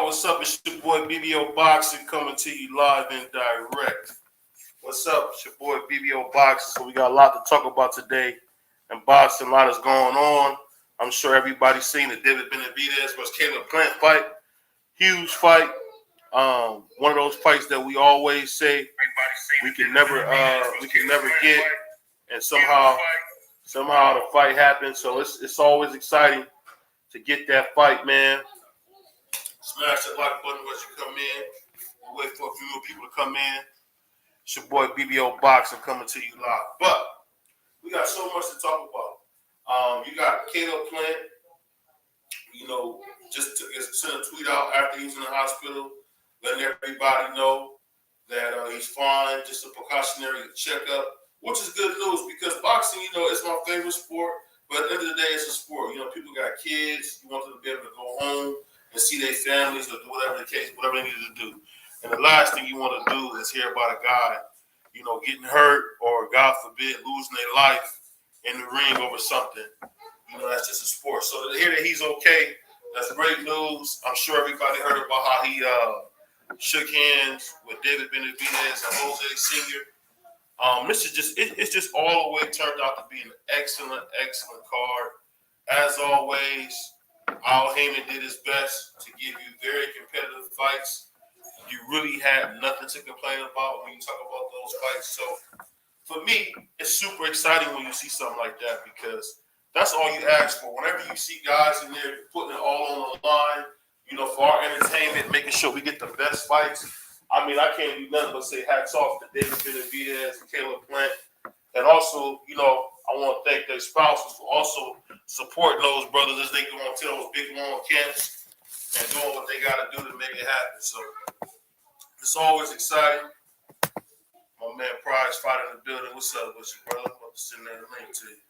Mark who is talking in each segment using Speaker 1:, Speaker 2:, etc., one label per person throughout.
Speaker 1: what's up? It's your boy BBO Boxing coming to you live and direct. What's up? It's your boy BBO Boxing. So we got a lot to talk about today. And boxing, a lot is going on. I'm sure everybody's seen the David Benavidez versus Caleb Plant fight. Huge fight. One of those fights that we always say we can never get, and somehow the fight happens. So it's always exciting to get that fight, man. Smash that like button once you come in. We'll wait for a few more people to come in. It's your boy BBO Boxing coming to you live. But we got so much to talk about. You got Caleb Plant, just sent a tweet out after he was in the hospital, letting everybody know that he's fine, just a precautionary checkup, which is good news because boxing, it's my favorite sport. But at the end of the day, it's a sport. People got kids. You want them to be able to go home and see their families or do whatever they need to do. And the last thing you want to do is hear about a guy, getting hurt or, God forbid, losing their life in the ring over something. That's just a sport. So to hear that he's okay, that's great news. I'm sure everybody heard about how he shook hands with David Benavidez and Jose Sr. It's just all the way turned out to be an excellent card. As always, Al Heyman did his best to give you very competitive fights. You really have nothing to complain about when you talk about those fights. So for me, it's super exciting when you see something like that because that's all you ask for. Whenever you see guys in there putting it all on the line, for our entertainment, making sure we get the best fights. I mean, I can't do nothing but say hats off to David Benavidez and Caleb Plant. And also, I want to thank their spouses for also supporting those brothers as they go into those big, long camps and doing what they got to do to make it happen. So it's always exciting. My man Prize fighting in the building. What's up with you, brother? I'm about to send that link to you.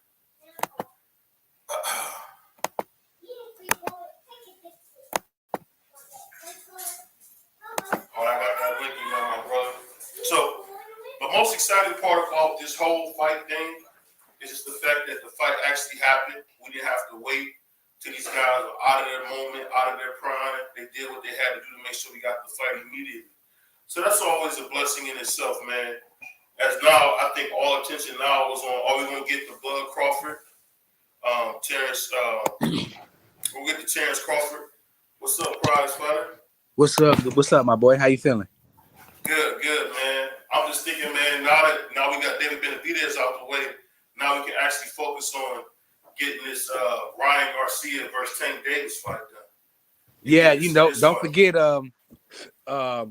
Speaker 1: I got that link in there, my brother. So the most exciting part about this whole fight thing is just the fact that the fight actually happened. We didn't have to wait till these guys were out of their moment, out of their prime. They did what they had to do to make sure we got the fight immediately. So that's always a blessing in itself, man. As now, I think all attention now is on, are we going to get the Bud Crawford? Terrence, we'll get to Terrence Crawford. What's up, Prize Fighter?
Speaker 2: What's up, my boy? How you feeling?
Speaker 1: Good, man. I'm just thinking, man, now we got David Benavidez out the way. Now we can actually focus on getting this Ryan Garcia versus Tank Davis fight done.
Speaker 2: Yeah, don't forget, as a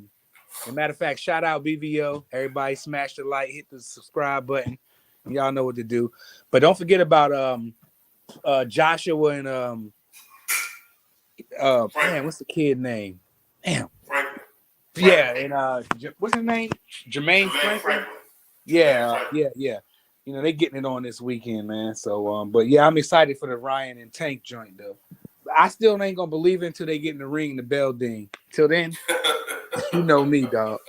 Speaker 2: matter of fact, shout out BVO. Everybody smash the like, hit the subscribe button. Y'all know what to do. But don't forget about Joshua and man, what's the kid name? Damn.
Speaker 1: Franklin.
Speaker 2: Yeah, and what's his name? Jermaine Franklin. Yeah. They getting it on this weekend, man. So but yeah, I'm excited for the Ryan and Tank joint though. I still ain't gonna believe it until they get in the ring, the bell ding. Till then, you know me, dog.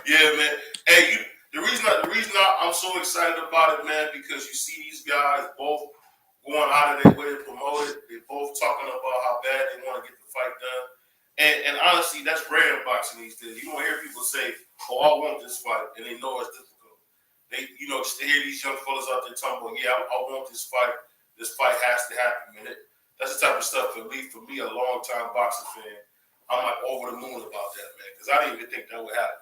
Speaker 1: Yeah, man. Hey, the reason I'm so excited about it, man, because you see these guys both going out of their way to promote it. They're both talking about how bad they want to get the fight done. And honestly, that's rare in boxing these days. You don't hear people say, "Oh, I want this fight," and they know it's difficult. They, just to hear these young fellas out there talking about, "Yeah, I want this fight. This fight has to happen." Man, that's the type of stuff for me, a long-time boxing fan. I'm like over the moon about that, man, because I didn't even think that would happen.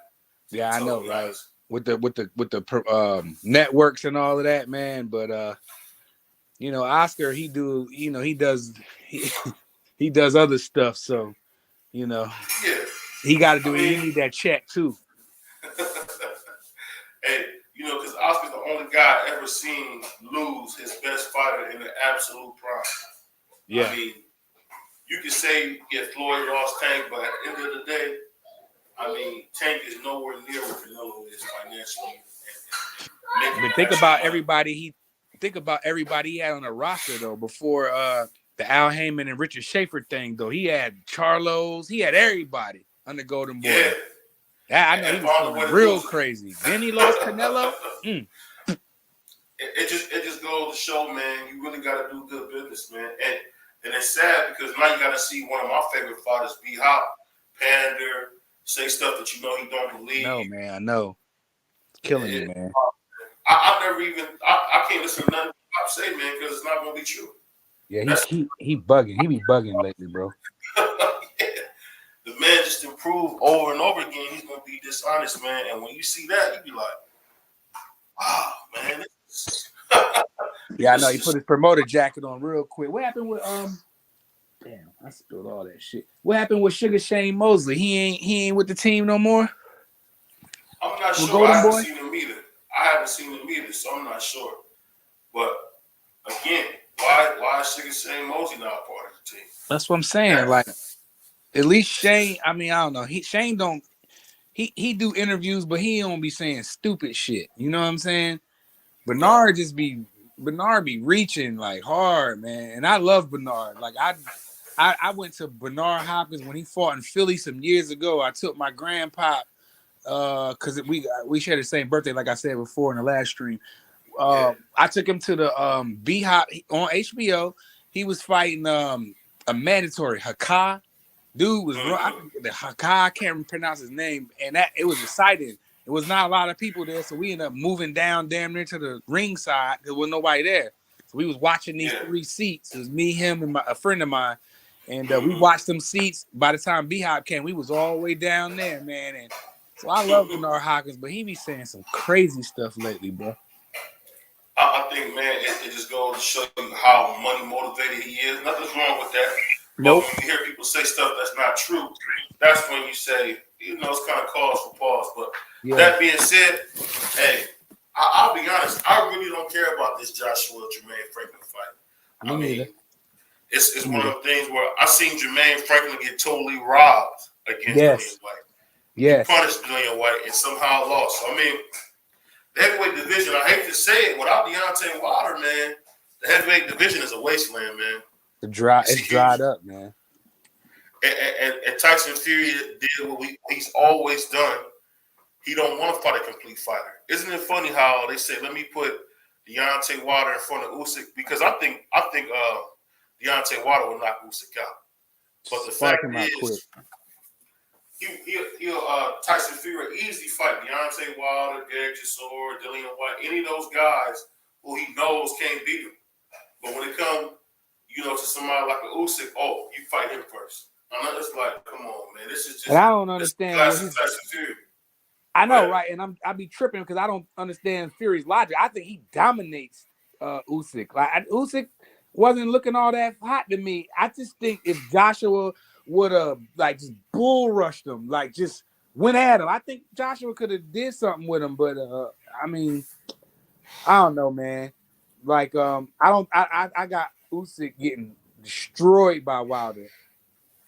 Speaker 2: Yeah, I know, right? With the networks and all of that, man. But Oscar, he does other stuff, so
Speaker 1: yeah,
Speaker 2: he got to do it. He need that check too.
Speaker 1: Hey, because Oscar's the only guy I ever seen lose his best fighter in the absolute prime.
Speaker 2: Yeah.
Speaker 1: I mean, you can say, Floyd lost Tank, but at the end of the day, I mean, Tank is nowhere near where Canelo is financially.
Speaker 2: But think about everybody he had on the roster though before the Al Heyman and Richard Schaefer thing though. He had Charlos, he had everybody on the Golden Boy. Yeah. I know he was going real crazy. Then he lost Canelo.
Speaker 1: It just goes to show, man, you really got to do good business, man. And it's sad because now you got to see one of my favorite fighters, B Hop, pander, say stuff that you know he don't believe.
Speaker 2: No, man, I know. It's killing me, man.
Speaker 1: I never even, I can't listen to nothing Hop say, man, because it's not going to be true.
Speaker 2: Yeah, he bugging. He be bugging lately, bro.
Speaker 1: Yeah. The man just improved over and over again. He's going to be dishonest, man. And when you see that, you be like, wow, man.
Speaker 2: Yeah, I know. He put his promoter jacket on real quick. What happened with Damn, I spilled all that shit. What happened with Sugar Shane Mosley? He ain't with the team no more.
Speaker 1: I'm not sure. I haven't seen him either, so I'm not sure. But again, why is Sugar Shane Mosley not a part of the team?
Speaker 2: That's what I'm saying. Like, at least Shane. I mean, I don't know. Shane don't. He do interviews, but he don't be saying stupid shit. You know what I'm saying? Bernard be reaching like hard, man. And I love Bernard. Like I went to Bernard Hopkins when he fought in Philly some years ago. I took my grandpa because we share the same birthday, like I said before in the last stream. I took him to the B Hop on HBO. He was fighting a mandatory Haka. Dude was the Haka, I can't pronounce his name, and that it was exciting. It was not a lot of people there, so we ended up moving down damn near to the ringside. There was nobody there, so we was watching these 3 seats. It was me, him, and a friend of mine, and we watched them seats. By the time B Hop came, we was all the way down there, man. And so I love Bernard Hopkins, but he be saying some crazy stuff lately, bro.
Speaker 1: I think, man, it just goes to show you how money motivated he is. Nothing's wrong with that.
Speaker 2: Nope.
Speaker 1: But when you hear people say stuff that's not true, that's when you say, it's kind of cause for pause. But that being said, hey, I'll be honest, I really don't care about this Joshua Jermaine Franklin fight. I mean, it's one of the things where I seen Jermaine Franklin get totally robbed against Dillian White.
Speaker 2: Yes.
Speaker 1: He punished Dillian White and somehow lost. So, I mean, the heavyweight division, I hate to say it, without Deontay Wilder, man, the heavyweight division is a wasteland, man.
Speaker 2: It's dried up, man.
Speaker 1: And Tyson Fury did what he's always done. He don't want to fight a complete fighter. Isn't it funny how they say, let me put Deontay Wilder in front of Usyk? Because I think Deontay Wilder will knock Usyk out. But the fact is, Tyson Fury easily fight Deontay Wilder, Derek Chisora, Dillian White, any of those guys who he knows can't beat him. But when it comes, to somebody like a Usyk, you fight him first. It's like, come on, man. This is just.
Speaker 2: And I don't understand.
Speaker 1: Tyson Fury.
Speaker 2: I know, right? And I be tripping because I don't understand Fury's logic. I think he dominates Usyk. Like Usyk wasn't looking all that hot to me. I just think if Joshua would have just bull rushed him, just went at him, I think Joshua could have did something with him. But I mean, I don't know, man. I got Usyk getting destroyed by Wilder.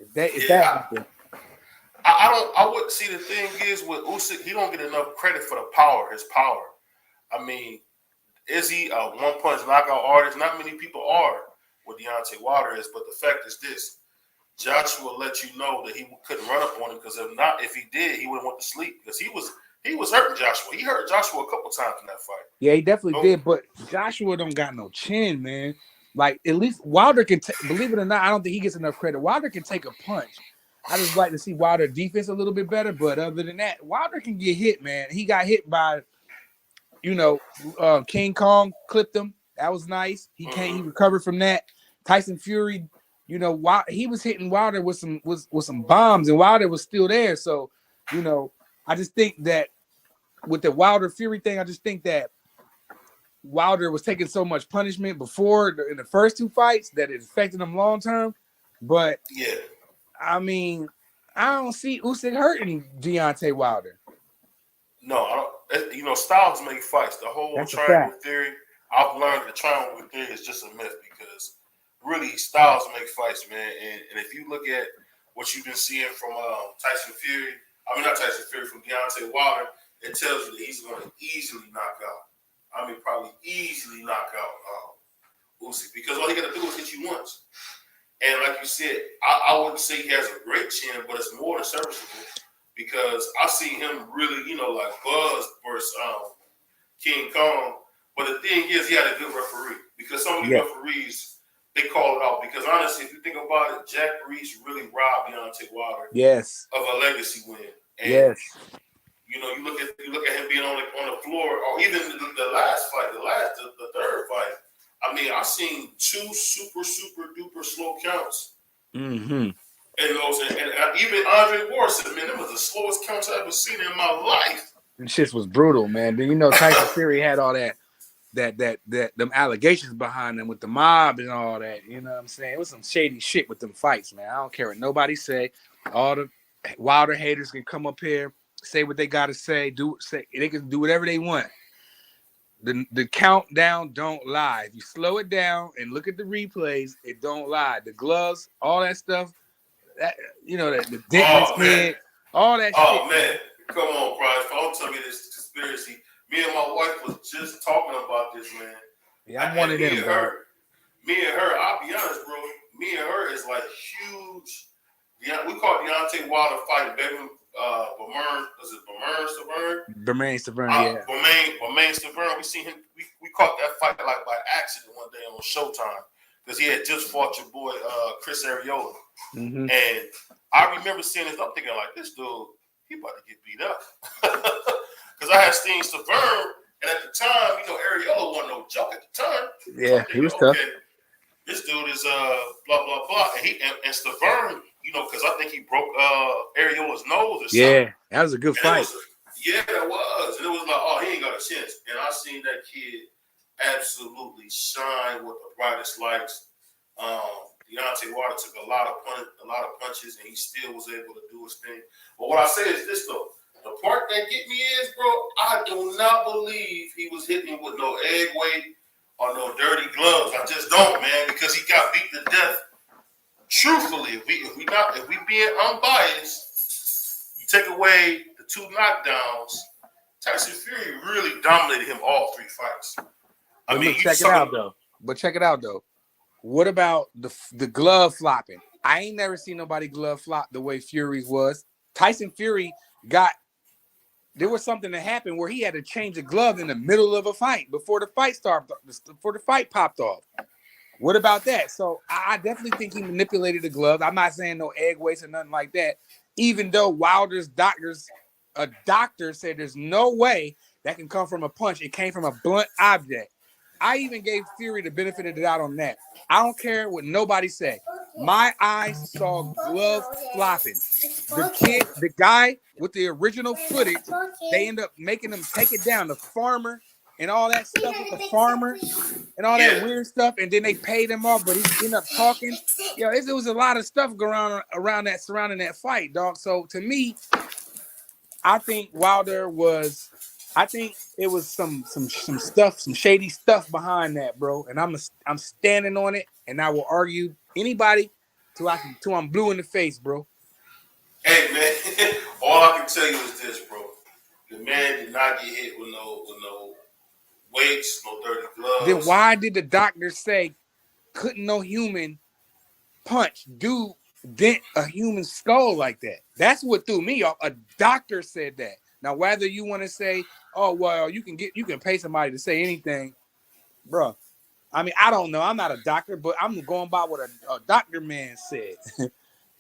Speaker 2: If that happened.
Speaker 1: I would see the thing is with Usyk, he don't get enough credit for his power. I mean, is he a one-punch knockout artist? Not many people are what Deontay Wilder is, but the fact is this: Joshua let you know that he couldn't run up on him because if he did, he would have went to sleep because he was hurting Joshua. He hurt Joshua a couple times in that fight.
Speaker 2: Yeah, he definitely did, but Joshua don't got no chin, man. Like, at least Wilder can, believe it or not, I don't think he gets enough credit. Wilder can take a punch. I just like to see Wilder defense a little bit better, but other than that, Wilder can get hit, man. He got hit by, King Kong clipped him. That was nice. He recovered from that. Tyson Fury, he was hitting Wilder with some bombs, and Wilder was still there. So, I just think that with the Wilder Fury thing, I just think that Wilder was taking so much punishment before in the first 2 fights that it affected him long term. But I mean, I don't see Usyk hurting Deontay Wilder.
Speaker 1: No, I don't. Styles make fights. The whole triangle theory, I've learned the triangle theory is just a myth because really styles make fights, man. And if you look at what you've been seeing from Tyson Fury, not Tyson Fury, from Deontay Wilder, it tells you that he's going to easily knock out. Probably easily knock out Usyk because all he got to do is hit you once. And like you said, I wouldn't say he has a great chin, but it's more than serviceable because I see him really, buzz versus King Kong. But the thing is, he had a good referee because some of the referees, they call it out because honestly, if you think about it, Jack Reese really robbed Deontay Wilder
Speaker 2: Yes.
Speaker 1: of a legacy win. And
Speaker 2: Yes.
Speaker 1: you know, you look at him being on the floor, or even the last fight, the third fight. I mean, I've seen 2 super duper slow counts.
Speaker 2: Mm-hmm.
Speaker 1: And those, and even Andre Ward said, "Man, that was the slowest counts I've ever seen in my life."
Speaker 2: And shit was brutal, man. Then you know Tyson Fury had all that them allegations behind them with the mob and all that. You know what I'm saying? It was some shady shit with them fights, man. I don't care what nobody say. All the Wilder haters can come up here, say what they gotta say, they can do whatever they want. The countdown don't lie. If you slow it down and look at the replays, it don't lie. The gloves, all that stuff, that the dent in his head, all that shit.
Speaker 1: Oh man, come on, Bryce. Don't tell me this conspiracy. Me and my wife was just talking about this, man.
Speaker 2: Yeah, I'm one of them, bro.
Speaker 1: Me and her, I'll be honest, bro. Me and her is like huge. We call Deontay Wilder fighting Bermane Stiverne, yeah. Bermane Stiverne. We seen him. We caught that fight like by accident one day on Showtime because he had just fought your boy Chris Arreola.
Speaker 2: Mm-hmm.
Speaker 1: And I remember seeing this. I'm thinking like, this dude, he about to get beat up. Because I had seen Stiverne, and at the time, Arreola wasn't no joke at the time.
Speaker 2: Yeah, he was tough.
Speaker 1: This dude is blah blah blah, and Stiverne, because I think he broke Arreola's nose or something.
Speaker 2: Yeah, that was a good fight.
Speaker 1: It was, and it was like, oh, he ain't got a chance. And I seen that kid absolutely shine with the brightest lights. Deontay Wilder took a lot of punches, and he still was able to do his thing. But what I say is this though. The part that get me is, bro, I do not believe he was hitting with no egg weight or no dirty gloves. I just don't, man, because he got beat to death. Truthfully, if we being unbiased, you take away the 2 knockdowns, Tyson Fury really dominated him all 3 fights.
Speaker 2: Check it out though. What about the glove flopping? I ain't never seen nobody glove flop the way Fury's was. Tyson Fury there was something that happened where he had to change a glove in the middle of a fight before the fight popped off. What about that? So I definitely think he manipulated the glove. I'm not saying no egg weights or nothing like that. Even though Wilder's a doctor said there's no way that can come from a punch. It came from a blunt object. I even gave Fury the benefit of the doubt on that. I don't care what nobody say. My eyes saw glove flopping. The guy with the original footage, they end up making him take it down. The farmer and all that stuff with the farmer and all that weird stuff, and then they paid him off, but he ended up talking. It was a lot of stuff going around that surrounding that fight, dog. So to me, I think it was some stuff, some shady stuff behind that, bro. And I'm standing on it, and I will argue anybody till I'm blue in the face, bro.
Speaker 1: Hey man, all I can tell you is this, bro. The man did not get hit with no weights, no dirty gloves.
Speaker 2: Then why did the doctor say couldn't no human punch dent a human skull like that? That's what threw me off. A doctor said that. Now, whether you want to say, oh well, you can pay somebody to say anything, bro. I mean, I don't know. I'm not a doctor, but I'm going by what a doctor man said.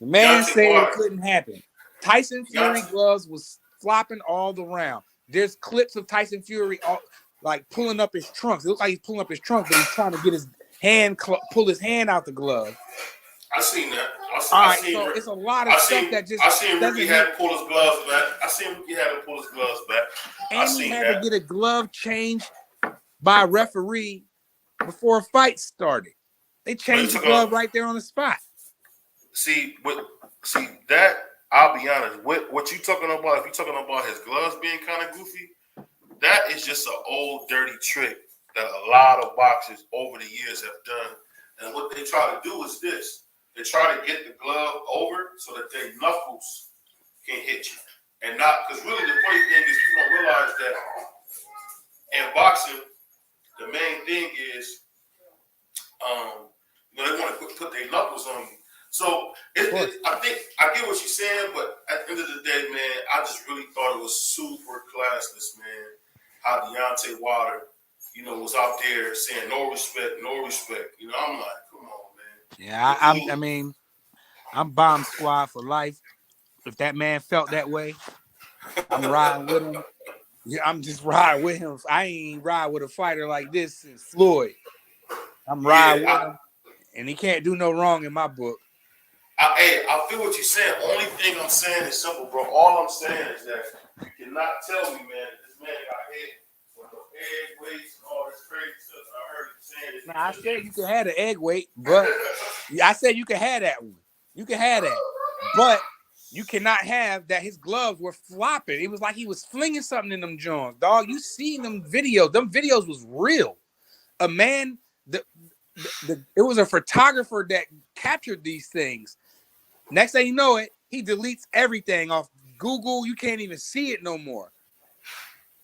Speaker 2: The man said it couldn't happen. Tyson Fury gloves was flopping all around. There's clips of Tyson Fury like pulling up his trunks. It looks like he's pulling up his trunk, but he's trying to get his hand pull his hand out the glove.
Speaker 1: I seen that.
Speaker 2: So it's a lot of stuff that just.
Speaker 1: I seen Ricky had to pull his gloves back.
Speaker 2: And he had to get a glove change by a referee before a fight started. They changed the glove right there on the spot.
Speaker 1: See that. I'll be honest. What you talking about? If you're talking about his gloves being kind of goofy, that is just an old dirty trick that a lot of boxers over the years have done. And what they try to do is this. They try to get the glove over so that their knuckles can hit you. And not, because really the funny thing is people don't realize that in boxing, the main thing is, they want to put their knuckles on you. So I think I get what you're saying, but at the end of the day, man, I just really thought it was super classless, man. How Deontay Wilder, was out there saying no respect. I'm like, come on,
Speaker 2: Yeah, I mean, I'm bomb squad for life. If that man felt that way, I'm riding with him. Yeah, I'm just riding with him. I ain't ride with a fighter like this since Floyd. I'm riding with him, and he can't do no wrong in my book.
Speaker 1: I feel what you're saying. Only thing I'm saying is simple, bro. All I'm saying is that you cannot tell me, man, that this man got hit with the egg weights and all this crazy stuff. I heard you saying this.
Speaker 2: Now, I said you can have the egg weight, but I said you can have that one. You can have that, but you cannot have that. His gloves were flopping. It was like he was flinging something in them joints, dog. You seen them videos? Them videos was real. A man, it was a photographer that captured these things. Next thing you know it, he deletes everything off Google. You can't even see it no more.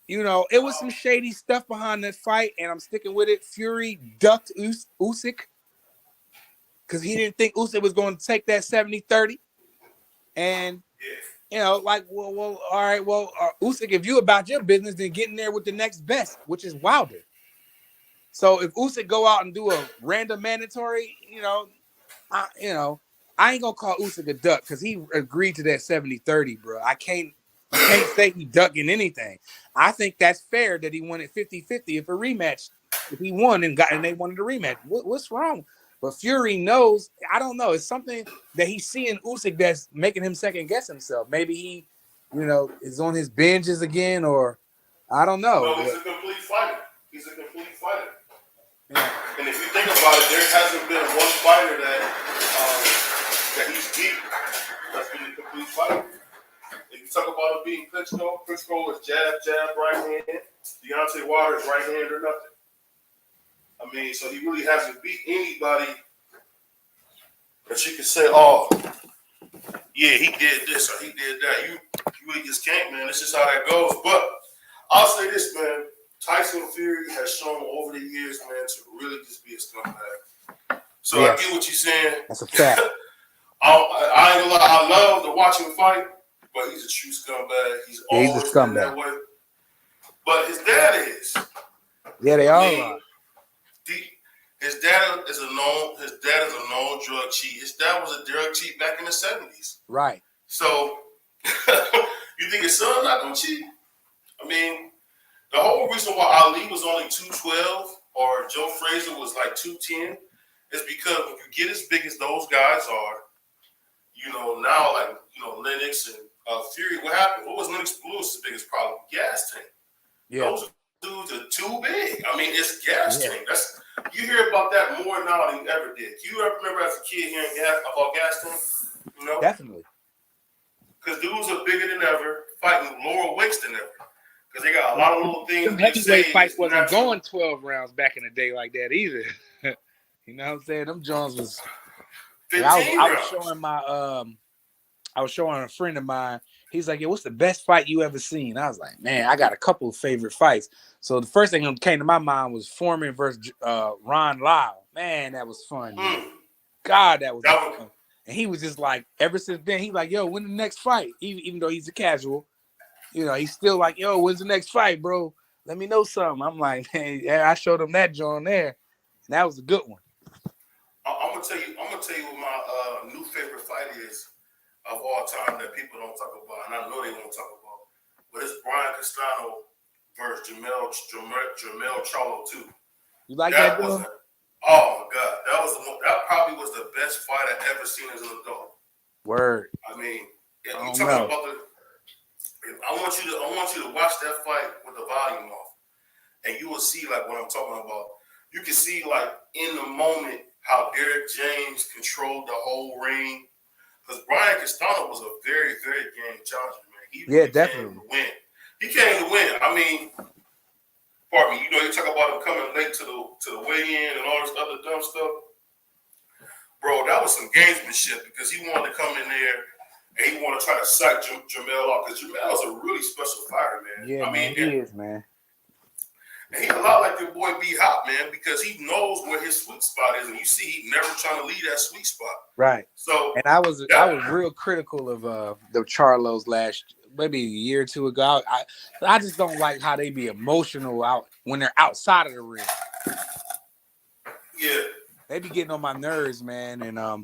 Speaker 2: You know, it was some shady stuff behind that fight, and I'm sticking with it. Fury ducked Usyk because he didn't think Usyk was going to take that 70-30. And, you know, like, well, all right, well, Usyk, if you about your business, then get in there with the next best, which is Wilder. So if Usyk go out and do a random mandatory, I ain't gonna call Usyk a duck because he agreed to that 70-30, bro. I can't say he ducking anything. I think that's fair that he won it 50-50 if a rematch, if he won and they wanted a rematch. What's wrong? But Fury knows, I don't know. It's something that he's seeing Usyk that's making him second guess himself. Maybe he, is on his binges again, or I don't know.
Speaker 1: No, he's a complete fighter. He's a complete fighter. Yeah. And if you think about it, there hasn't been one fighter that he's beat that's been a complete fighter. If you talk about him beating Klitschko is jab, right hand. Deontay Wilder is right hand or nothing. I mean, so he really hasn't beat anybody that you can say, oh, yeah, he did this or he did that. You really just can't, man. This is how that goes. But I'll say this, man. Tyson Fury has shown over the years, man, to really just be a scumbag. So yes. I get what you're saying.
Speaker 2: That's a fact.
Speaker 1: I ain't gonna lie. I love to watch him fight, but he's a true scumbag. He's always
Speaker 2: a scumbag.
Speaker 1: Been that way. But his dad is.
Speaker 2: Yeah, they all are.
Speaker 1: His dad is a known drug cheat. His dad was a drug cheat back in the 70s.
Speaker 2: Right.
Speaker 1: So you think his son not gonna cheat? I mean, the whole reason why Ali was only 212 or Joe Frazier was like 210 is because when you get as big as those guys are, now like Lennox and Fury, what happened? What was Lennox Lewis's biggest problem? Gas tank.
Speaker 2: Yeah.
Speaker 1: Those dudes are too big. I mean, it's gas tank. You hear about that more now than you ever did. You ever remember as a kid hearing about gas tank?
Speaker 2: Definitely.
Speaker 1: Because dudes are bigger than ever, fighting lower weights than ever. Because they got a lot of little things.
Speaker 2: Heavyweight fights wasn't going 12 rounds back in the day like that either. You know what I'm saying? Them Jones was. I was showing a friend of mine. He's like, "Yeah, what's the best fight you ever seen?" I was like, "Man, I got a couple of favorite fights." So the first thing that came to my mind was Foreman versus Ron Lyle. Man, that was fun. God, that was fun. And he was just like, ever since then, he's like, "Yo, when the next fight?" Even though he's a casual. He's still like, "Yo, when's the next fight, bro? Let me know something." I'm like, "Hey, yeah, I showed him that joint there, and that was a good one."
Speaker 1: I'm gonna tell you what my new favorite fight is of all time that people don't talk about, and I know they won't talk about. But it's Brian Castano versus Jermell Charlo 2.
Speaker 2: You like that?
Speaker 1: Oh my God, that probably was the best fight I've ever seen as an adult.
Speaker 2: Word.
Speaker 1: I mean, if you talking about I want you to watch that fight with the volume off, and you will see like what I'm talking about. You can see like in the moment how Derek James controlled the whole ring, because Brian Castano was a very, very game challenger, man. He really
Speaker 2: definitely
Speaker 1: came to win. He came to win. I mean, pardon me. You talk about him coming late to the weigh-in and all this other dumb stuff, bro. That was some gamesmanship because he wanted to come in there. And he want to try to psych Jermell off because Jermell's a really special fighter, man.
Speaker 2: Yeah, he is, man.
Speaker 1: And he's a lot like your boy B Hop, man, because he knows where his sweet spot is, and you see he never trying to leave that sweet spot.
Speaker 2: Right.
Speaker 1: So,
Speaker 2: and I was real critical of the Charlos maybe a year or two ago. I just don't like how they be emotional out when they're outside of the ring.
Speaker 1: Yeah.
Speaker 2: they be getting on my nerves, man. And I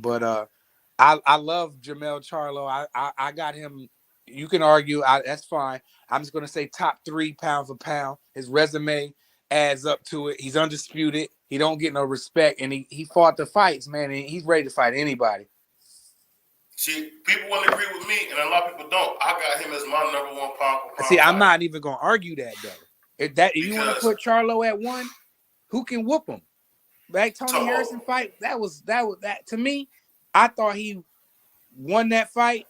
Speaker 2: love Jamel Charlo. I got him. You can argue. That's fine. I'm just gonna say top 3 pound for pound. His resume adds up to it. He's undisputed. He don't get no respect, and he fought the fights, man. And he's ready to fight anybody.
Speaker 1: See, people want to agree with me, and a lot of people don't. I got him as my number 1 pound for pound.
Speaker 2: See, I'm not even gonna argue that though. If you want to put Charlo at 1, who can whoop him? That Tony Harrison fight, that to me. I thought he won that fight.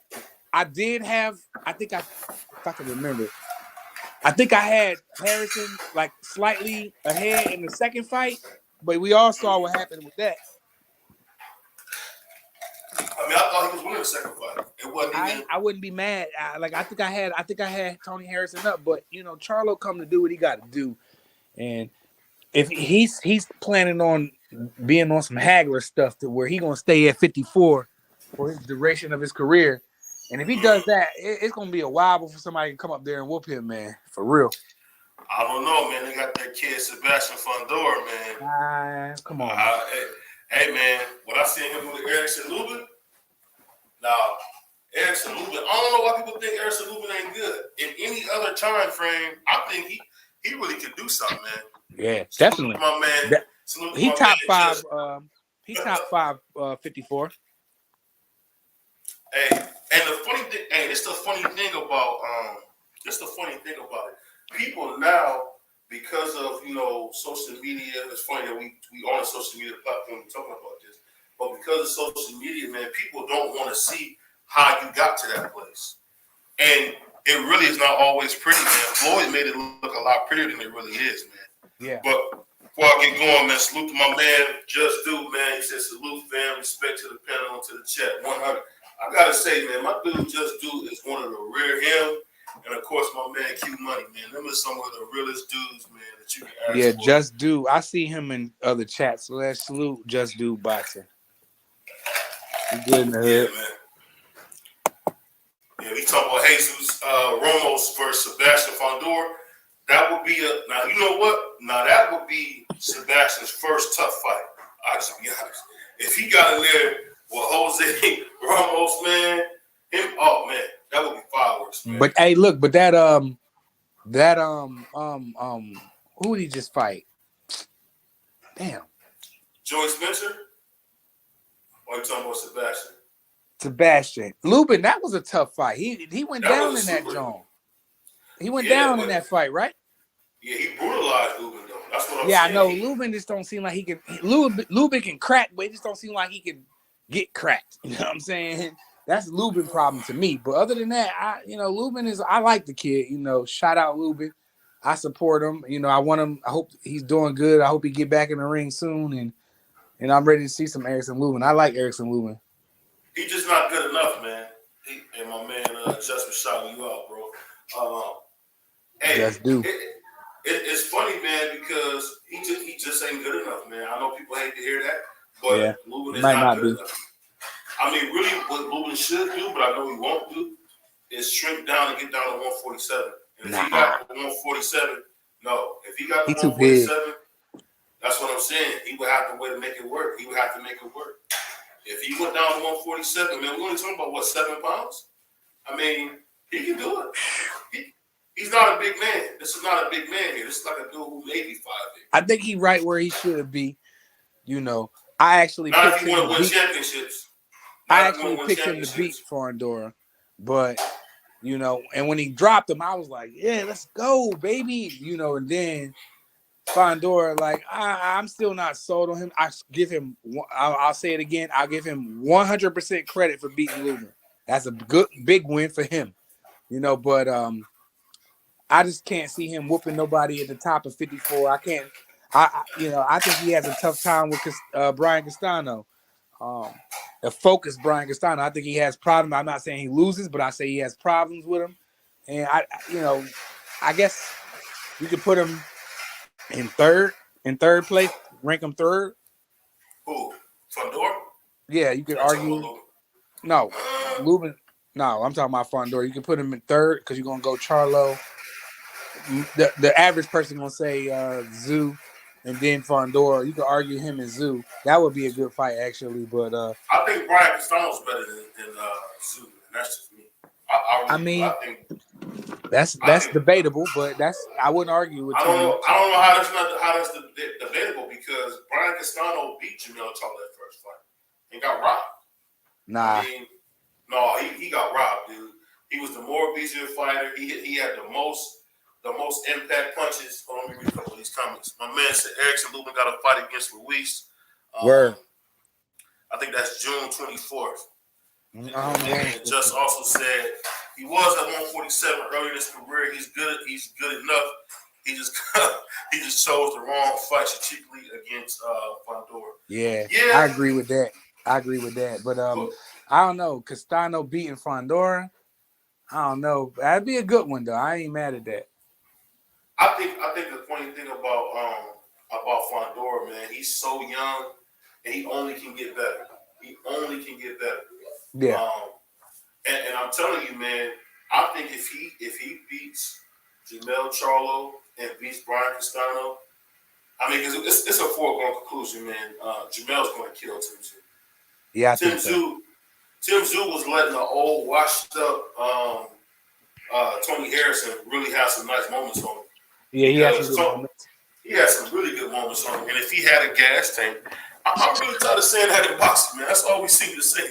Speaker 2: I think if I can remember, I think I had Harrison like slightly ahead in the second fight, but we all saw what happened with that.
Speaker 1: I mean, I thought he was winning the second fight. It wasn't even.
Speaker 2: I wouldn't be mad. I think I had Tony Harrison up, but Charlo come to do what he got to do, and if he's planning on being on some Hagler stuff to where he gonna stay at 54 for his duration of his career, and if he does that, it's gonna be a while before somebody can come up there and whoop him, man, for real.
Speaker 1: I don't know, man. They got that kid Sebastian Fundora,
Speaker 2: man. Come on.
Speaker 1: Hey, man. When I seen him with Erickson Lubin, now Erickson Lubin, I don't know why people think Erickson Lubin ain't good. In any other time frame, I think he really could do something, man.
Speaker 2: Yeah, definitely.
Speaker 1: My man.
Speaker 2: He top 5. He top 5. 54.
Speaker 1: Hey, and the funny thing, it's the funny thing about it. People now, because of social media, it's funny that we on a social media platform talking about this, but because of social media, man, people don't want to see how you got to that place, and it really is not always pretty, man. Floyd made it look a lot prettier than it really is, man.
Speaker 2: Yeah.
Speaker 1: But before I get going, man, salute to my man, Just Do, man. He said, salute, fam, respect to the panel, to the chat, 100. I gotta say, man, my dude Just Do is one of the rare him, and of course my man Q Money, man. Them are some of the realest dudes, man, that you can ask
Speaker 2: Yeah,
Speaker 1: for.
Speaker 2: Just Do. I see him in other chats. So let's salute Just Do boxing. He's good in the hood.
Speaker 1: Yeah, man. Yeah, we talking about Jesus Ramos versus Sebastian Fundora. That would be now. You know what? Now that would be Sebastian's first tough fight. I just be honest. If he got in there with Jose Ramos, man, that would be fireworks, man.
Speaker 2: But hey, look, but that who did he just fight? Damn.
Speaker 1: Joey Spencer? Or you talking about Sebastian?
Speaker 2: Sebastian. Lubin, that was a tough fight. He went down in that joint. He went down in that fight, right?
Speaker 1: Yeah, he brutalized Lubin, though. That's what I'm saying.
Speaker 2: Yeah, I know. Lubin just don't seem like he can. Lubin can crack, but it just don't seem like he can get cracked. You know what I'm saying? That's Lubin problem to me. But other than that, Lubin is. I like the kid. Shout out Lubin. I support him. I want him. I hope he's doing good. I hope he get back in the ring soon, and I'm ready to see some Erickson Lubin. I like Erickson Lubin.
Speaker 1: He's just not good enough, man. And my man Justin shouting you out, bro. Hey,
Speaker 2: Just Do.
Speaker 1: It's funny, man, because he just ain't good enough, man. I know people hate to hear that, but
Speaker 2: yeah,
Speaker 1: Lubin is not good enough. I mean, really, what Lubin should do, but I know he won't do, is shrink down and get down to 147. And if he got 147, no. If he got the 147, that's what I'm saying. He would have to way to make it work. He would have to make it work. If he went down to 147, man, we're only talking about 7 pounds. I mean, he can do it. He's not a big man. This is not a big man here. This is like a dude who may be 5'8".
Speaker 2: I think he's right where he should be. I actually
Speaker 1: not if he want to win championships.
Speaker 2: I actually picked him to beat Fundora, but and when he dropped him, I was like, yeah, let's go, baby. And then Fundora, like, I'm still not sold on him. I give him. I'll say it again. I'll give him 100% credit for beating Lubin. That's a good big win for him. But I just can't see him whooping nobody at the top of 54. I can't. I think he has a tough time with Brian Castano. A focused Brian Castano. I think he has problems. I'm not saying he loses, but I say he has problems with him. And I guess you could put him in third place, rank him third.
Speaker 1: Who? Fundora?
Speaker 2: Yeah, you could argue. No, Lubin. No, I'm talking about Fundora. You can put him in third because you're gonna go Charlo. The average person gonna say Zoo, and then Fondor. You could argue him and Zoo. That would be a good fight, actually. But
Speaker 1: I think Brian Castano's better than Zoo, and that's just me. I really do.
Speaker 2: mean,
Speaker 1: I think
Speaker 2: that's debatable, but I wouldn't argue with
Speaker 1: I don't
Speaker 2: you.
Speaker 1: know. I don't know how that's debatable because Brian Castano beat Jamel Charlo that first fight and got robbed.
Speaker 2: Nah.
Speaker 1: I mean, no, he got robbed, dude. He was the more easier fighter. He had the most impact punches. Hold on, let me read a couple of these comments. My man said Erickson Lubin got a fight against Luis.
Speaker 2: Word.
Speaker 1: I think that's June 24th.
Speaker 2: And
Speaker 1: Just also said he was at 147 earlier in his career. He's good enough. He just chose the wrong fight strategically against Fondor.
Speaker 2: Yeah, I agree with that. But I don't know. Castano beating Fondor. I don't know. That'd be a good one though. I ain't mad at that.
Speaker 1: I think the funny thing about Fondor, man, he's so young and he only can get better.
Speaker 2: Yeah.
Speaker 1: And I'm telling you, man, I think if he beats Jamel Charlo and beats Brian Castano, I mean, it's a foregone conclusion, man. Jamel's going to kill Tim Tszyu.
Speaker 2: Yeah, I think so.
Speaker 1: Tim Tszyu was letting the old washed up Tony Harrison really have some nice moments on him.
Speaker 2: Yeah, he had some good moments.
Speaker 1: He had some really good moments on him. And if he had a gas tank, I'm really tired of saying that in boxing, man. That's all we seem to say.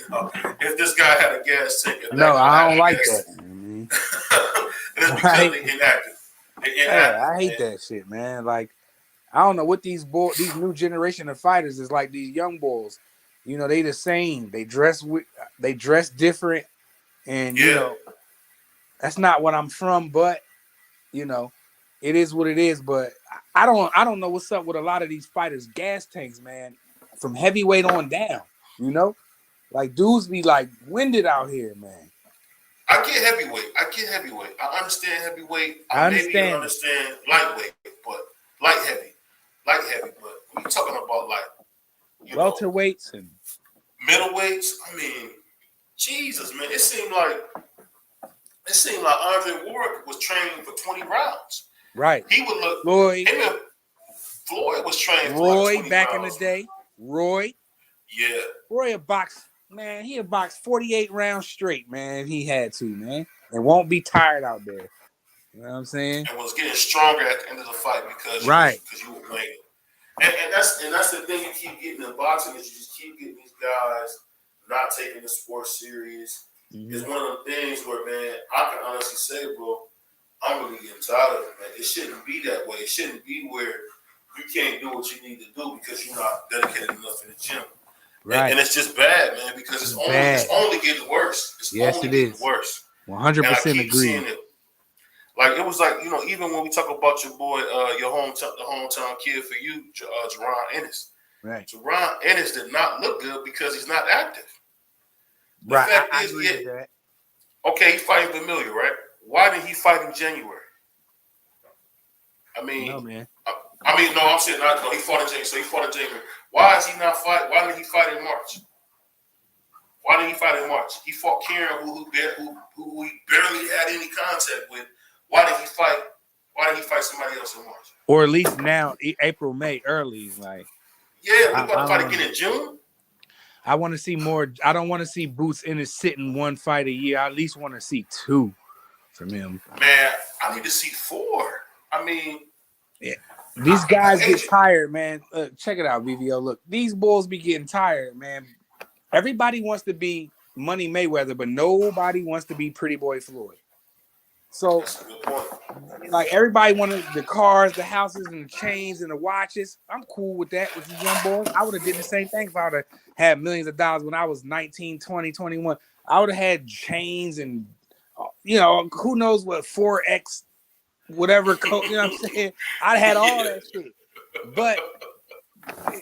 Speaker 1: If this guy had a gas tank.
Speaker 2: No, I don't like that.
Speaker 1: And it's because they're inactive.
Speaker 2: I hate that shit, man. Like, I don't know what these new generation of fighters is like. These young boys, you know, they the same. They dress different, and you know, that's not what I'm from. But you know, it is what it is. But I don't know what's up with a lot of these fighters' gas tanks, man. From heavyweight on down, you know, like dudes be like winded out here, man.
Speaker 1: I get heavyweight. I understand heavyweight. Maybe you understand lightweight, but light heavy. But when you're talking about like
Speaker 2: welterweights and
Speaker 1: middleweights, I mean, Jesus, man, it seemed like Andre Ward was training for 20 rounds.
Speaker 2: Right.
Speaker 1: He would look. Floyd was training for
Speaker 2: Roy
Speaker 1: like 20
Speaker 2: back
Speaker 1: rounds.
Speaker 2: In the day. Roy.
Speaker 1: Yeah.
Speaker 2: Roy he boxed 48 rounds straight, man. He had to, man. And won't be tired out there. You know what I'm saying?
Speaker 1: And was getting stronger at the end of the fight because you were winning. And that's the thing you keep getting in boxing is you just keep getting these guys not taking the sport serious. Mm-hmm. It's one of them things where, man, I can honestly say, bro, I'm really getting tired of it, man. It shouldn't be that way. It shouldn't be where you can't do what you need to do because you're not dedicated enough in the gym. Right. And it's just bad, man, because it's only getting worse.
Speaker 2: It is.
Speaker 1: Worse.
Speaker 2: 100% agree.
Speaker 1: Like, it was like, you know, even when we talk about your boy, the hometown kid for you, Jaron Ennis.
Speaker 2: Right.
Speaker 1: Jaron Ennis did not look good because he's not active.
Speaker 2: Right. I agree with that.
Speaker 1: Okay, he's fighting Familia, right? Why didn't he fight in January? I mean,
Speaker 2: no, man.
Speaker 1: I'm saying he fought in January. So he fought in January. Why is he not fight? Why didn't he fight in March? He fought Kieran, who he barely had any contact with. Why did he fight? Why didn't he fight somebody else in March?
Speaker 2: Or at least now, April, May, early, like.
Speaker 1: Yeah, we about to fight again in June.
Speaker 2: I want to see more. I don't want to see Boots Ennis sitting one fight a year. I at least want to see 2 from him.
Speaker 1: Man, I need to see 4. I mean,
Speaker 2: yeah. These guys get tired, man. Check it out, BVO. Look, these bulls be getting tired, man. Everybody wants to be Money Mayweather, but nobody wants to be Pretty Boy Floyd. So, like, everybody wanted the cars, the houses, and the chains, and the watches. I'm cool with that with these young boys. I would have did the same thing if I would have had millions of dollars when I was 19, 20, 21. I would have had chains and, you know, who knows what 4X, whatever, you know what I'm saying? I'd had all that shit. But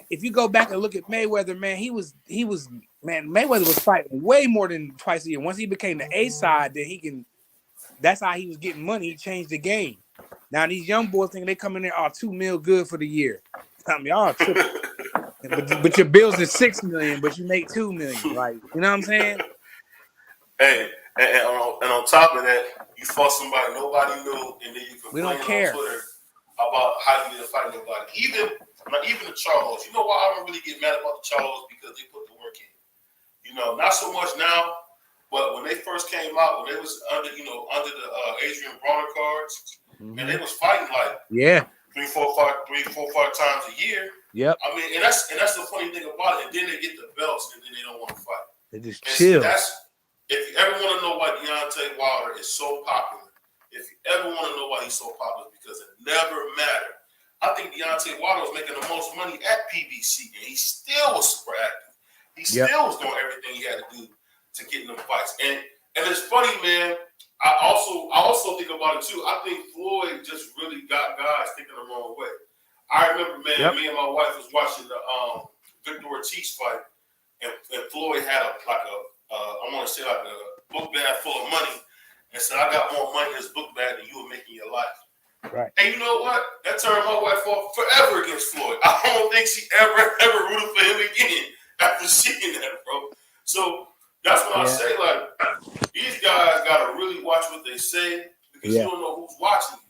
Speaker 2: if you go back and look at Mayweather, man, Mayweather was fighting way more than twice a year. Once he became the A side, then that's how he was getting money. He changed the game. Now these young boys think they come in there, $2 million good for the year. I mean, y'all tripping. but your bills is $6 million, but you make $2 million. Like, you know what I'm saying?
Speaker 1: Hey, and on top of that, you fought somebody nobody knew, and then you complain on Twitter about how you didn't fight nobody. Now, even the Charlos. You know why I don't really get mad about the Charlos? Because they put the work in. You know, not so much now, but when they first came out, when they was under the Adrian Bronner cards, and they was fighting like three, four, five times a year.
Speaker 2: Yep.
Speaker 1: I mean, and that's the funny thing about it. And then they get the belts, and then they don't want to fight.
Speaker 2: They just chill.
Speaker 1: If you ever want to know why Deontay Wilder is so popular, if you ever want to know why he's so popular, because it never mattered. I think Deontay Wilder was making the most money at PBC, and he still was super active. He still was doing everything he had to do to get in them fights. And it's funny, man. I also think about it too. I think Floyd just really got guys thinking the wrong way. I remember, man, me and my wife was watching the Victor Ortiz fight, and Floyd had a book bag full of money, and said, "I got more money in this book bag than you were making your life."
Speaker 2: Right.
Speaker 1: And you know what? That turned my wife off forever against Floyd. I don't think she ever rooted for him again after seeing that, bro. So that's what I say. Like, these guys gotta really watch what they say, because you don't know who's watching you.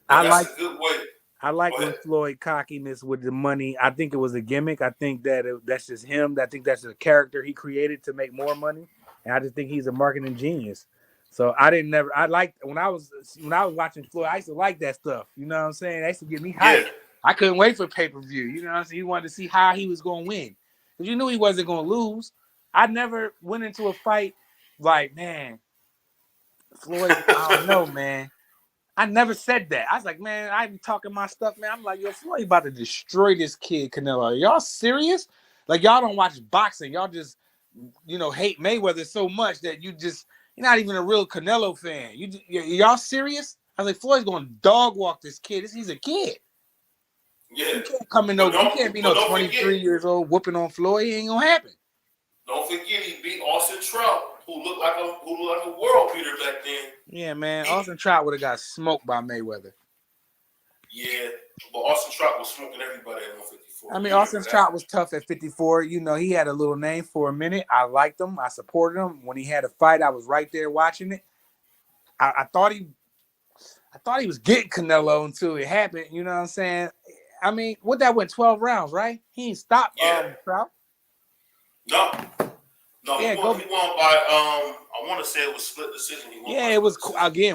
Speaker 1: That's a good way.
Speaker 2: I like when Floyd cockiness with the money. I think it was a gimmick. I think that's just him. I think that's a character he created to make more money. And I just think he's a marketing genius. So when I was watching Floyd, I used to like that stuff. You know what I'm saying? That used to get me hyped. Yeah. I couldn't wait for pay-per-view. You know what I'm saying? You wanted to see how he was going to win. Because you knew he wasn't going to lose. I never went into a fight like, man, Floyd, I don't know, man. I never said that. I was like, man, I be talking my stuff, man. I'm like, yo, Floyd about to destroy this kid, Canelo. Are y'all serious? Like, y'all don't watch boxing. Y'all just, hate Mayweather so much that you're not even a real Canelo fan. Y'all serious? I was like, Floyd's going to dog walk this kid. He's a kid.
Speaker 1: Yeah.
Speaker 2: You can't be 23 years old whooping on Floyd. It ain't going to happen.
Speaker 1: Don't forget he beat Austin Trout, who looked like a world beater back then.
Speaker 2: Yeah, man. Austin Trout would have got smoked by Mayweather.
Speaker 1: Yeah, but Austin Trout was smoking everybody at 154.
Speaker 2: I mean, Austin Trout was tough at 54. He had a little name for a minute. I liked him. I supported him. When he had a fight, I was right there watching it. I thought he was getting Canelo until it happened. You know what I'm saying? I mean, that went 12 rounds, right? He ain't stopped Trout.
Speaker 1: No, he won by I want to say it was split decision.
Speaker 2: It was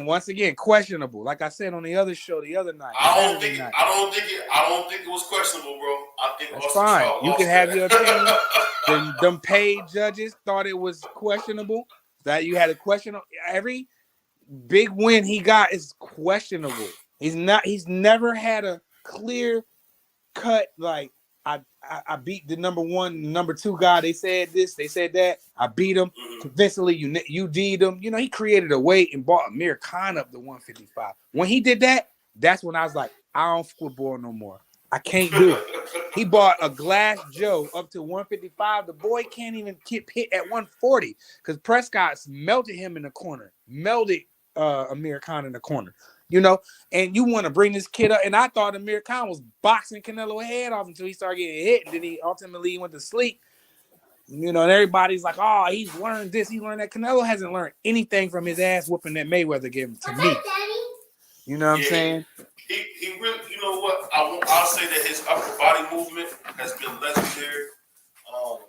Speaker 2: once again questionable. Like I said on the other show the other night.
Speaker 1: I don't think it was questionable, bro. I think
Speaker 2: that's fine. You can have your opinion. them paid judges thought it was questionable. That you had a question. Every big win he got is questionable. He's never had a clear cut like I beat the number one, number two guy. They said this, they said that. I beat him convincingly. You did him. He created a weight and brought Amir Khan up to 155. When he did that, that's when I was like, I don't football no more. I can't do it. He brought a Glass Joe up to 155. The boy can't even hit at 140 because Prescott melted him in the corner, melted Amir Khan in the corner. And you want to bring this kid up. And I thought Amir Khan was boxing Canelo head off until he started getting hit. And then he ultimately went to sleep. And everybody's like, oh, he's learned this. He learned that. Canelo hasn't learned anything from his ass whooping that Mayweather gave him to me. You know what I'm saying?
Speaker 1: He really, you know what? I'll say that his upper body movement has been legendary.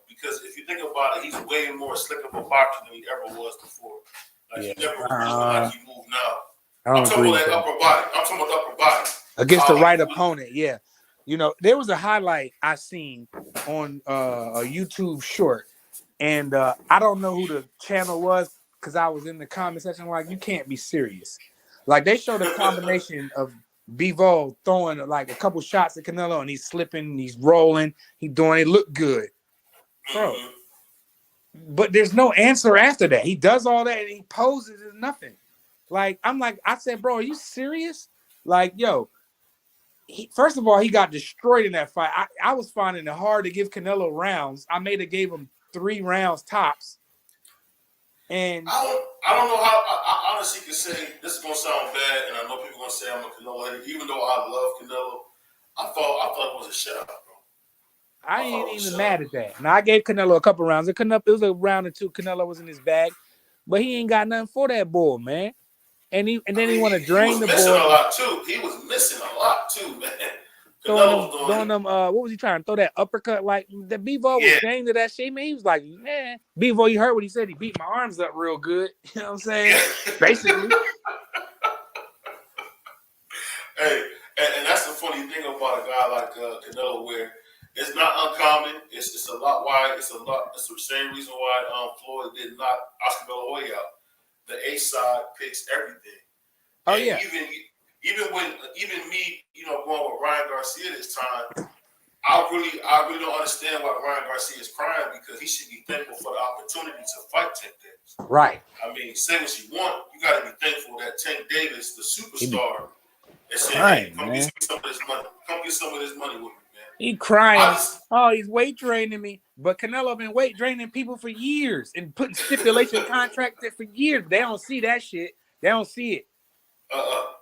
Speaker 1: Because if you think about it, he's way more slick of a boxer than he ever was before. He never moved like he moved now. I'm talking about that upper body. I'm talking about the upper body.
Speaker 2: Against the right opponent, yeah. There was a highlight I seen on a YouTube short, and I don't know who the channel was because I was in the comment section like, you can't be serious. Like, they showed a combination of Bivol throwing like a couple shots at Canelo, and he's slipping, he's rolling, it looked good. Bro. But there's no answer after that. He does all that, and he poses as nothing. Like, I said, bro, are you serious? Like, yo, first of all, he got destroyed in that fight. I was finding it hard to give Canelo rounds. I gave him 3 rounds tops. And
Speaker 1: I don't know how I honestly can say this is gonna sound bad, and I know people are gonna say I'm a Canelo hater, even though I love Canelo. I thought it was a shutout, bro.
Speaker 2: I ain't even mad at that. Now, I gave Canelo a couple rounds. It was a round or two. Canelo was in his bag, but he ain't got nothing for that boy, man. And then he want to drain the boy.
Speaker 1: He was missing a lot too. He was missing a lot too, man. Canelo was
Speaker 2: throwing them. What was he trying to throw that uppercut? Like the Bivol was game to that shit, man. He was like, man, Bivol, you heard what he said? He beat my arms up real good. You know what I'm saying?
Speaker 1: Yeah.
Speaker 2: Basically.
Speaker 1: Hey, and that's the funny thing about a guy like Canelo, where it's not uncommon. It's a lot why it's the same reason why Floyd did not Oscar De La Hoya out. The A side picks everything.
Speaker 2: Oh
Speaker 1: and
Speaker 2: yeah.
Speaker 1: Even me, going with Ryan Garcia this time, I really don't understand why Ryan Garcia is crying, because he should be thankful for the opportunity to fight Tank Davis.
Speaker 2: Right.
Speaker 1: I mean, say what you want, you got to be thankful that Tank Davis, the superstar, is saying,
Speaker 2: crying,
Speaker 1: "Hey, come
Speaker 2: man.
Speaker 1: get some of this money. Come get some of this money with me, man."
Speaker 2: He crying. He's weight draining me. But Canelo been weight draining people for years and putting stipulation contracts there for years. They don't see that shit. They don't see it.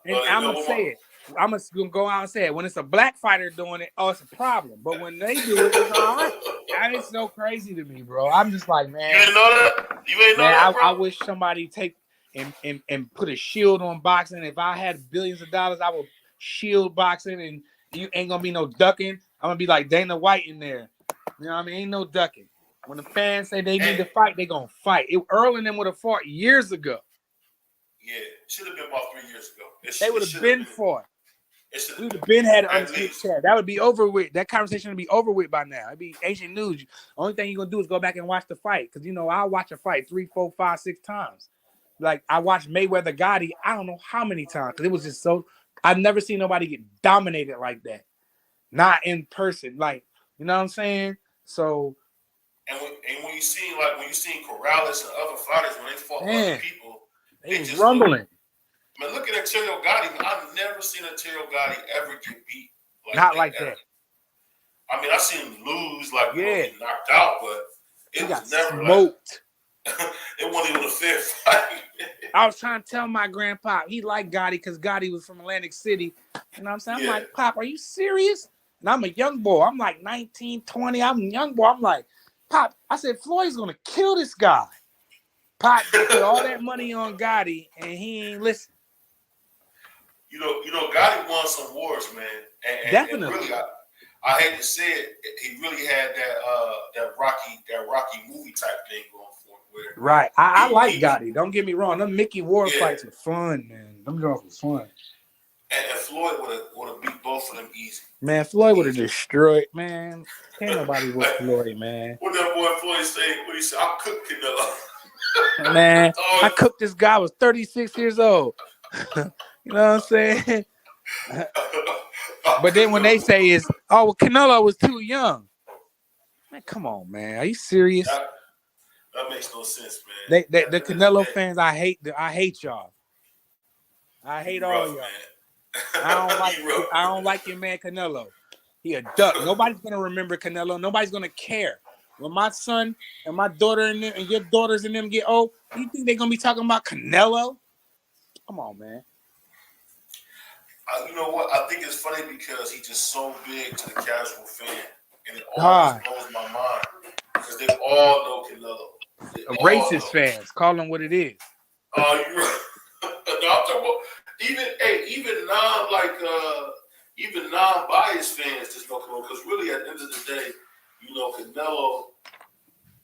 Speaker 2: And I'm gonna say it. I'm gonna go out and say it. When it's a black fighter doing it, it's a problem. But when they do it, it's all right. That is so crazy to me, bro. I'm just like, man.
Speaker 1: You ain't know that? You ain't know that, bro?
Speaker 2: I wish somebody take and put a shield on boxing. If I had billions of dollars, I would shield boxing, and you ain't gonna be no ducking. I'm gonna be like Dana White in there. You know what I mean? Ain't no ducking. When the fans say they need to fight, they gonna fight. Earl and them would have fought years ago.
Speaker 1: Yeah, should have been about 3 years ago.
Speaker 2: They would have been fought. We would have been had an undisputed chat. That would be over with. That conversation would be over with by now. It'd be ancient news. Only thing you're gonna do is go back and watch the fight, because I'll watch a fight 3, 4, 5, 6 times. Like I watched Mayweather Gotti, I don't know how many times, because it was just so. I've never seen nobody get dominated like that. Not in person, like you know what I'm saying. So.
Speaker 1: And when you seen Corrales and other fighters when they fought other people,
Speaker 2: they just rumbling.
Speaker 1: Look at Terrio Gotti. I've never seen Terrio Gotti ever get beat.
Speaker 2: Not like that.
Speaker 1: I mean, I've seen him lose, get knocked out, but it was never
Speaker 2: smoked.
Speaker 1: It wasn't even a fair fight.
Speaker 2: I was trying to tell my grandpa he liked Gotti because Gotti was from Atlantic City. You know what I'm saying? I'm like, Pop, are you serious? And I'm a young boy. I'm like 19, 20. I'm a young boy. I'm like, Pop, I said, Floyd's going to kill this guy. Pop put all that money on Gotti, and he ain't listen.
Speaker 1: Gotti won some wars, man. And
Speaker 2: definitely.
Speaker 1: And really, I hate to say it, he really had that Rocky movie type thing going for him.
Speaker 2: Right. I like Gotti. Don't get me wrong. Them Mickey Ward fights were fun, man. Them girls were fun.
Speaker 1: And Floyd would have beat both of them easy.
Speaker 2: Man, Floyd would have destroyed, man. Can't nobody with Floyd, man.
Speaker 1: What that boy Floyd say? What he said? I cooked Canelo.
Speaker 2: Man, I cooked this guy. I was 36 years old. You know what I'm saying? But then when they say Canelo was too young. Man, come on, man. Are you serious?
Speaker 1: That makes no sense, man.
Speaker 2: The Canelo fans, I hate y'all. I hate all y'all. I don't like your man Canelo. He a duck. Nobody's gonna remember Canelo. Nobody's gonna care. When my son and my daughter and your daughters and them get old, you think they're gonna be talking about Canelo? Come on, man.
Speaker 1: You know what? I think it's funny because he's just so big to the casual fan, and it always blows my mind because they all know Canelo.
Speaker 2: Racist fans, call them what it is.
Speaker 1: You're right. No, I'm talking about even non-biased fans just know Canelo, because really at the end of the day, Canelo,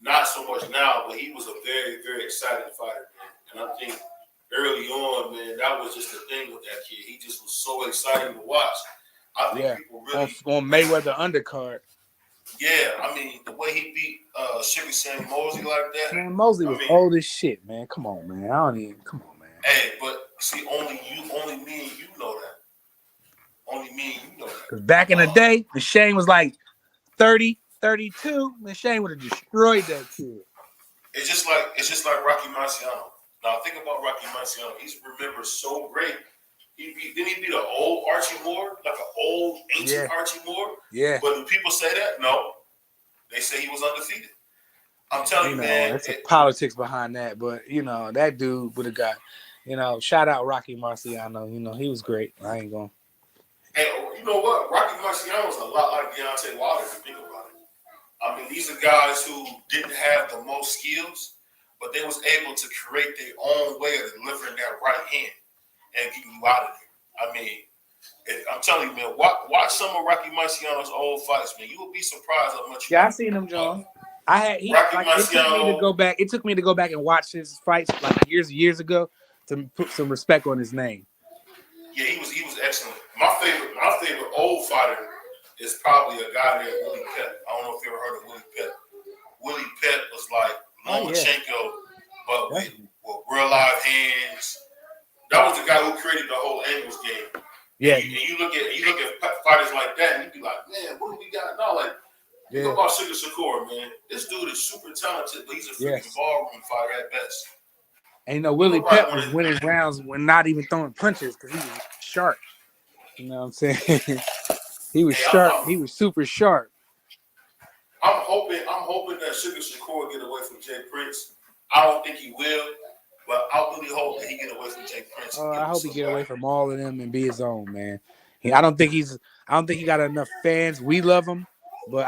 Speaker 1: not so much now, but he was a very, very exciting fighter, man. And I think early on, man, that was just the thing with that kid. He just was so exciting to watch. I think people really
Speaker 2: on Mayweather undercard.
Speaker 1: Yeah, I mean the way he beat Sugar Sam Mosley like that.
Speaker 2: Man, Mosley was old as shit, man. Come on, man. Come on, man.
Speaker 1: Hey, but see, only me and you know that. Only me and you know that.
Speaker 2: Because back in the day, when Shane was like 30, 32, man, Shane would have destroyed that kid.
Speaker 1: It's just like Rocky Marciano. Now think about Rocky Marciano. He's remembered so great. Didn't he beat an old Archie Moore, like an old ancient Archie Moore?
Speaker 2: Yeah.
Speaker 1: But do people say that? No. They say he was undefeated. I'm telling you, man.
Speaker 2: That's politics behind that, but that dude would have got. Shout out Rocky Marciano. He was great. I ain't going.
Speaker 1: And you know what? Rocky Marciano is a lot like Deontay Wilder, if you think about it. I mean, these are guys who didn't have the most skills, but they was able to create their own way of delivering that right hand and getting you out of there. I mean, And I'm telling you, man, watch some of Rocky Marciano's old fights, man. You will be surprised how much.
Speaker 2: Yeah, I seen him, John. It took me to go back. It took me to go back and watch his fights like years ago to put some respect on his name.
Speaker 1: Yeah, he was excellent. My favorite old fighter is probably a guy named Willie Pep. I don't know if you ever heard of Willie Pep. Willie Pep was like Lomachenko, but with real live hands. That was the guy who created the whole angles game.
Speaker 2: Yeah.
Speaker 1: And you look at fighters like that, and you be like, man, what do we got now? Like, you know about Sugar Shakur, man. This dude is super talented, but he's a freaking ballroom fighter at best.
Speaker 2: And Willie Pep was winning rounds when not even throwing punches because he was sharp. You know what I'm saying? He was sharp. He was super sharp.
Speaker 1: I'm hoping that Sugar Shakur get away from Jay Prince. I don't think he will, but I really hope that he get away from Jay Prince.
Speaker 2: I hope he get away from all of them and be his own, man. I don't think he got enough fans. We love him, but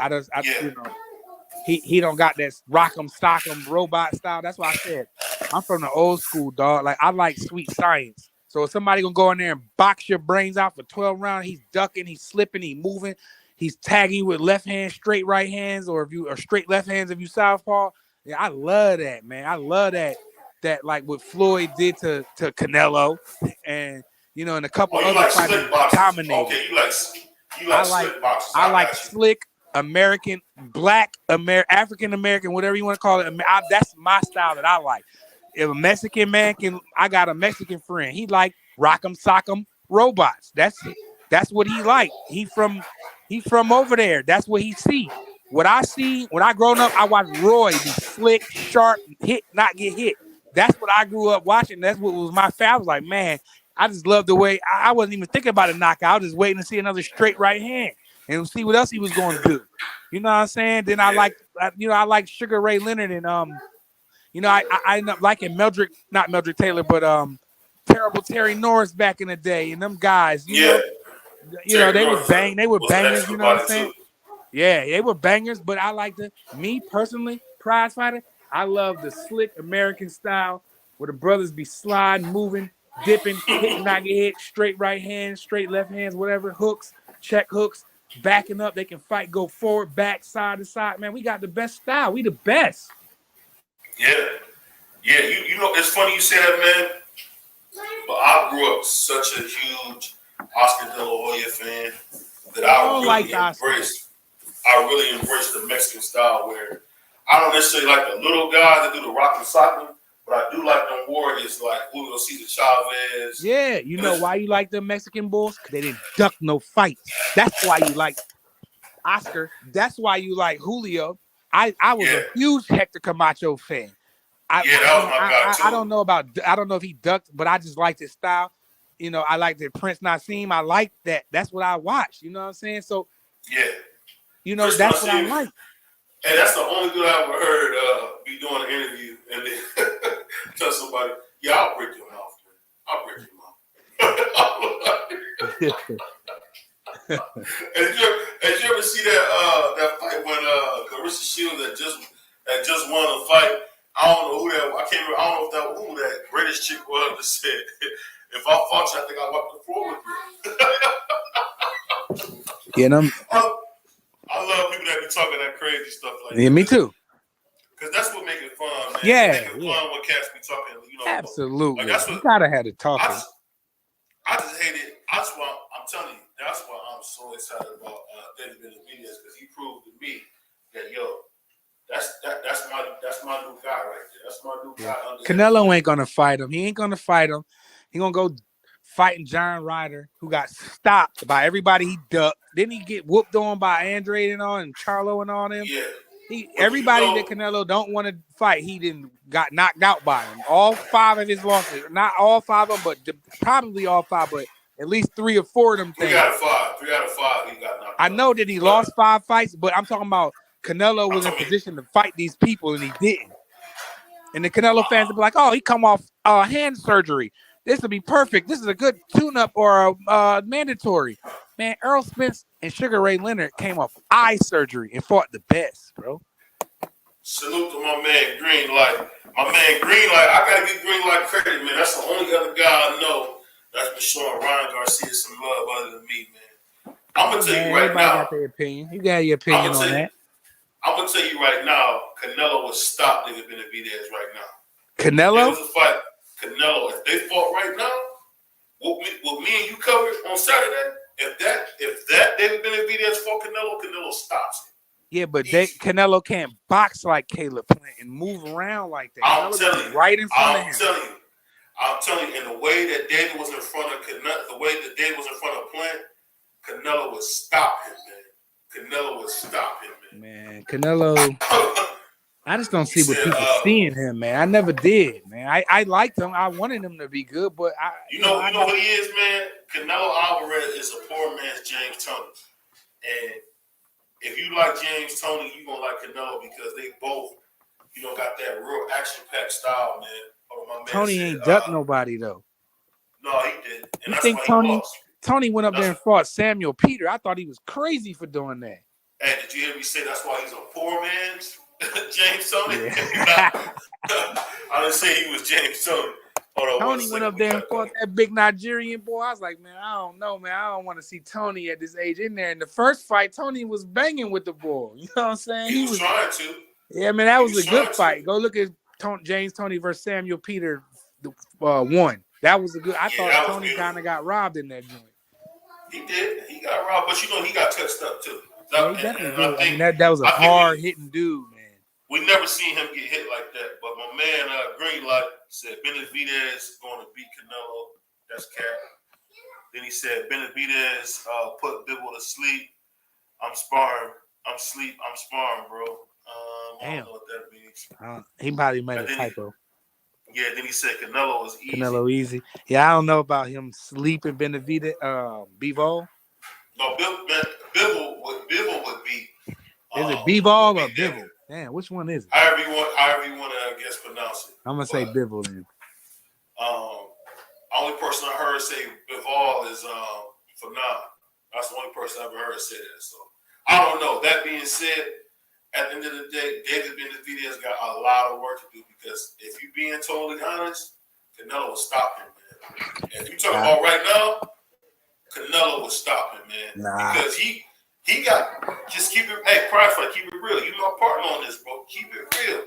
Speaker 2: he don't got that rock 'em, stock 'em robot style. That's why I said I'm from the old school, dog. Like I like sweet science. So if somebody gonna go in there and box your brains out for 12 rounds, he's ducking, he's slipping, he's moving, he's tagging you with left hand, straight right hands, or straight left hands if you southpaw. Yeah, I love that, man. I love that like what Floyd did to Canelo, and and a couple other fighters dominated.
Speaker 1: Okay, you like slick boxes.
Speaker 2: I like slick American, black African American, whatever you want to call it. That's my style that I like. If a Mexican man I got a Mexican friend. He like rock 'em, sock 'em robots. That's what he like. He from over there. That's what he see. What I see when I grown up, I watched Roy be slick, sharp, hit, not get hit. That's what I grew up watching. That's what was my favorite. I was like, man, I just love the way I wasn't even thinking about a knockout. I was just waiting to see another straight right hand and see what else he was going to do. You know what I'm saying? Then I like Sugar Ray Leonard and I ended up liking not Meldrick Taylor, but Terrible Terry Norris back in the day, and them guys, they were bangers, you know what I'm saying? Yeah, they were bangers, but I like me personally, prize fighter, I love the slick American style where the brothers be sliding, moving, dipping, hitting, not get hit, straight right hands, straight left hands, whatever, hooks, check hooks, backing up, they can fight, go forward, back, side to side. Man, we got the best style. We the best.
Speaker 1: Yeah. You know, it's funny you say that, man. But I grew up such a huge Oscar De La Hoya fan that I really embraced the Mexican style where I don't necessarily like the little guys that do the rock and sock, but I do like them warriors like Julio Cesar Chavez.
Speaker 2: Yeah, you know why you like the Mexican bulls? Because they didn't duck no fights. That's why you like Oscar. That's why you like Julio. I was a huge Hector Camacho fan.
Speaker 1: That was my guy too.
Speaker 2: I don't know if he ducked, but I just liked his style. I liked the Prince Nassim. I liked that. That's what I watched. You know what I'm saying? So
Speaker 1: Prince
Speaker 2: that's
Speaker 1: Nassim,
Speaker 2: what I like.
Speaker 1: And that's the only dude I ever heard be doing an interview and then tell somebody, "Yeah, I'll break your mouth, man. I'll break your mouth." And did you ever see that fight when Clarissa Shields had just won a fight? I don't know who that. I can't remember. I don't know who that British chick was that said, "If I fought you, I think I wipe the floor with you." I love people that be talking that crazy stuff like that.
Speaker 2: Yeah, me too.
Speaker 1: Because that's what makes it fun, man.
Speaker 2: Yeah,
Speaker 1: make it fun when cats be talking.
Speaker 2: Absolutely.
Speaker 1: Like that's what,
Speaker 2: you gotta have it talking.
Speaker 1: I just hate it. That's why I'm telling you. That's why I'm so excited about David Benavidez because he proved to me that that's my new guy right there. That's my new guy.
Speaker 2: Canelo ain't gonna fight him. He ain't gonna fight him. He gonna go fighting John Ryder, who got stopped by everybody he ducked. Didn't he get whooped on by Andrade and all and Charlo and all them?
Speaker 1: Yeah.
Speaker 2: Everybody that Canelo don't want to fight, he didn't got knocked out by him. All 5 of his losses, not all 5 of them, but probably all 5, but at least 3 or 4 of them things.
Speaker 1: 3 out of 5 he got knocked out.
Speaker 2: I know that he lost 5 fights, but I'm talking about Canelo was in position to fight these people and he didn't. And the Canelo fans will be like, "Oh, he come off hand surgery. This will be perfect. This is a good tune-up or a mandatory." Man, Errol Spence and Sugar Ray Leonard came off eye surgery and fought the best, bro.
Speaker 1: Salute to my man Greenlight. I gotta give Greenlight credit, man. That's the only other guy I know that's been showing Ryan Garcia some love other than me, man. I'm gonna tell you right
Speaker 2: everybody
Speaker 1: now.
Speaker 2: got their opinion. You got your opinion on that.
Speaker 1: I'm gonna tell you right now. Canelo would stop David Benavidez right now.
Speaker 2: Canelo?
Speaker 1: If there was a fight. Canelo, if they fought right now, what me and you covered on Saturday, if that David Benavidez fought Canelo stops it.
Speaker 2: Yeah, but Canelo can't box like Caleb Plant and move around like that.
Speaker 1: I'm telling you,
Speaker 2: right in front of him.
Speaker 1: I'm telling you, in the way that David was in front of Canelo, the way that David was in front of Plant, Canelo would stop him, man. Canelo would stop him, man.
Speaker 2: Man, Canelo. I just don't see what people see in him, man. I never did, man. I liked him. I wanted him to be good, but
Speaker 1: you know what he is, man. Canelo Alvarez is a poor man's James Toney, and if you like James Toney, you gonna like Canelo because they both, got that real action-packed style, man. My man
Speaker 2: Tony ain't ducked nobody though.
Speaker 1: No, he didn't. And
Speaker 2: you think Tony went up there and fought Samuel Peter? I thought he was crazy for doing that.
Speaker 1: Hey, did you hear me say that's why he's a poor man's James Tony?
Speaker 2: Yeah.
Speaker 1: I didn't say he was James Tony.
Speaker 2: Tony went up there and fought that big Nigerian boy. I was like, man, I don't know, man. I don't want to see Tony at this age in there. In the first fight, Tony was banging with the boy. You know what I'm saying?
Speaker 1: He was trying to.
Speaker 2: Yeah, man, that was a good fight. Go look at James Toney versus Samuel Peter one. That was a good. I thought Tony kind of got robbed in that joint.
Speaker 1: He did. He got robbed, but he got touched up too.
Speaker 2: Yeah, he definitely did. I mean, that was a hard hitting dude, man.
Speaker 1: We never seen him get hit like that. But my man Greenlight said Benavidez going to beat Canelo. That's cap. Then he said Benavidez put Bivol to sleep. I'm sparring. I'm sparring, bro. I don't know what that means.
Speaker 2: He probably made a typo.
Speaker 1: Yeah, then he said Canelo is easy.
Speaker 2: Canelo easy. Yeah, I don't know about him sleeping Benavidez, Bivol.
Speaker 1: No, Bivol would be.
Speaker 2: Is it Bivol or Bivol? Damn, which one is it?
Speaker 1: However you want to, I guess, pronounce it.
Speaker 2: I'm gonna say Bivol then.
Speaker 1: Only person I heard say Bivol is Fanon. That's the only person I've ever heard say that. So I don't know. That being said, at the end of the day, David Benavidez got a lot of work to do because if you being totally honest, Canelo will stop him, man. If you talk about right now, Canelo will stop him, man. Because he got, just keep it, hey, Cryfight, keep it real. You my partner on this, bro. Keep it real.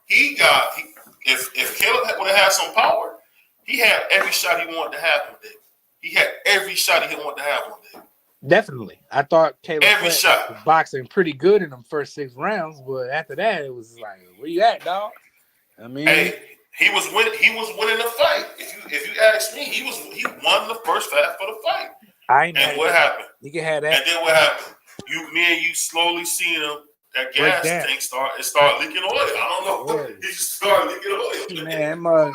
Speaker 1: If Caleb would have had some power, he had every shot he wanted to have one day. He had every shot he wanted to have one day.
Speaker 2: Definitely. I thought Caleb
Speaker 1: was
Speaker 2: boxing pretty good in them first 6 rounds, but after that, it was like, where you at, dog? I mean,
Speaker 1: hey, he was winning the fight. If you ask me, he won the first half of the fight. And what happened?
Speaker 2: You can have that.
Speaker 1: And then what happened? Me and you slowly seeing him. That gas tank start leaking oil. I don't know.
Speaker 2: Yeah.
Speaker 1: He just started leaking oil.
Speaker 2: Man,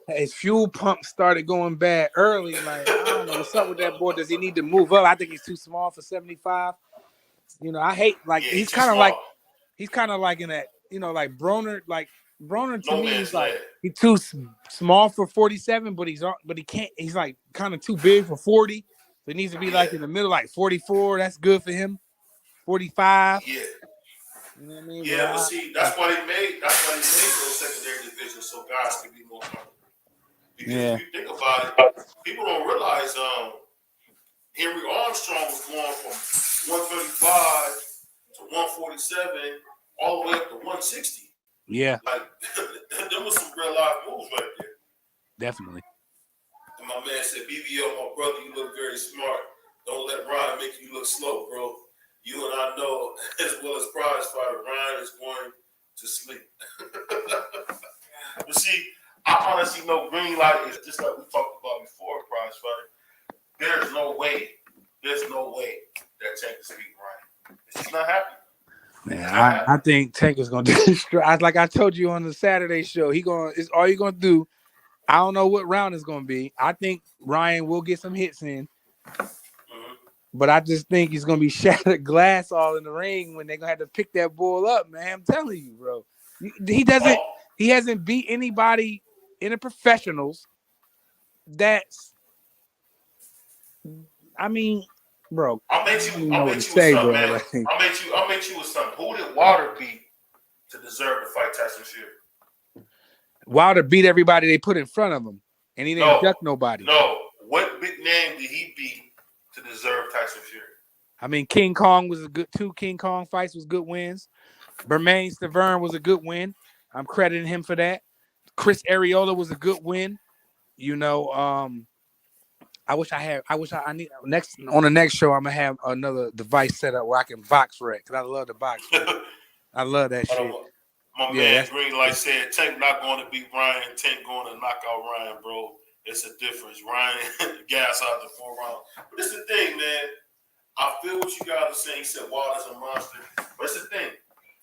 Speaker 2: his fuel pump started going bad early. Like, I don't know what's up with that boy. Does he need to move up? I think he's too small for 75. I hate he's kind of like in that, like Broner. Like Broner to me is like he's too small for 47, but he can't. He's like kind of too big for 40. So he needs to be like in the middle, like 44. That's good for him. 45.
Speaker 1: Yeah.
Speaker 2: You know what I mean?
Speaker 1: Yeah, but see, that's why they made those secondary divisions so guys can be more comfortable. Because if you think about it, people don't realize Henry Armstrong was going from 135 to 147 all the way up to 160.
Speaker 2: Yeah.
Speaker 1: Like, there was some real life moves right there.
Speaker 2: Definitely.
Speaker 1: And my man said, BBL, my brother, you look very smart. Don't let Ryan make you look slow, bro. You and I know, as well as prize fighter, Ryan is going to sleep. But see, I honestly know Greenlight is just like we talked about before, prize fighter. There's no way that Tank is beating Ryan. It's just not happening.
Speaker 2: Man, I think Tank is gonna destroy. Like I told you on the Saturday show, it's all you're gonna do. I don't know what round it's gonna be. I think Ryan will get some hits in. But I just think he's gonna be shattered glass all in the ring when they're gonna have to pick that ball up, man. I'm telling you, bro. He hasn't beat anybody in the professionals. Bro.
Speaker 1: I'll make you with something, man. I'll make you with something. Who did Wilder beat to deserve to fight Tyson Fury?
Speaker 2: Wilder beat everybody they put in front of him, and he didn't duck nobody.
Speaker 1: No. name did he beat to deserve Tyson Fury?
Speaker 2: I mean, King Kong was a good. 2 King Kong fights was good wins. Bermain Stavern was a good win. I'm crediting him for that. Chris Arreola was a good win. You know, I need next on the next show. I'm gonna have another device set up where I can box rec because I love the box rec. I love that shit.
Speaker 1: My man Greenlight said Tank not going to beat Ryan. Tank going to knock out Ryan, bro. It's a difference. Ryan gas out the 4 rounds. But it's the thing, man. I feel what you guys are saying. He said Wilder's a monster. But it's the thing.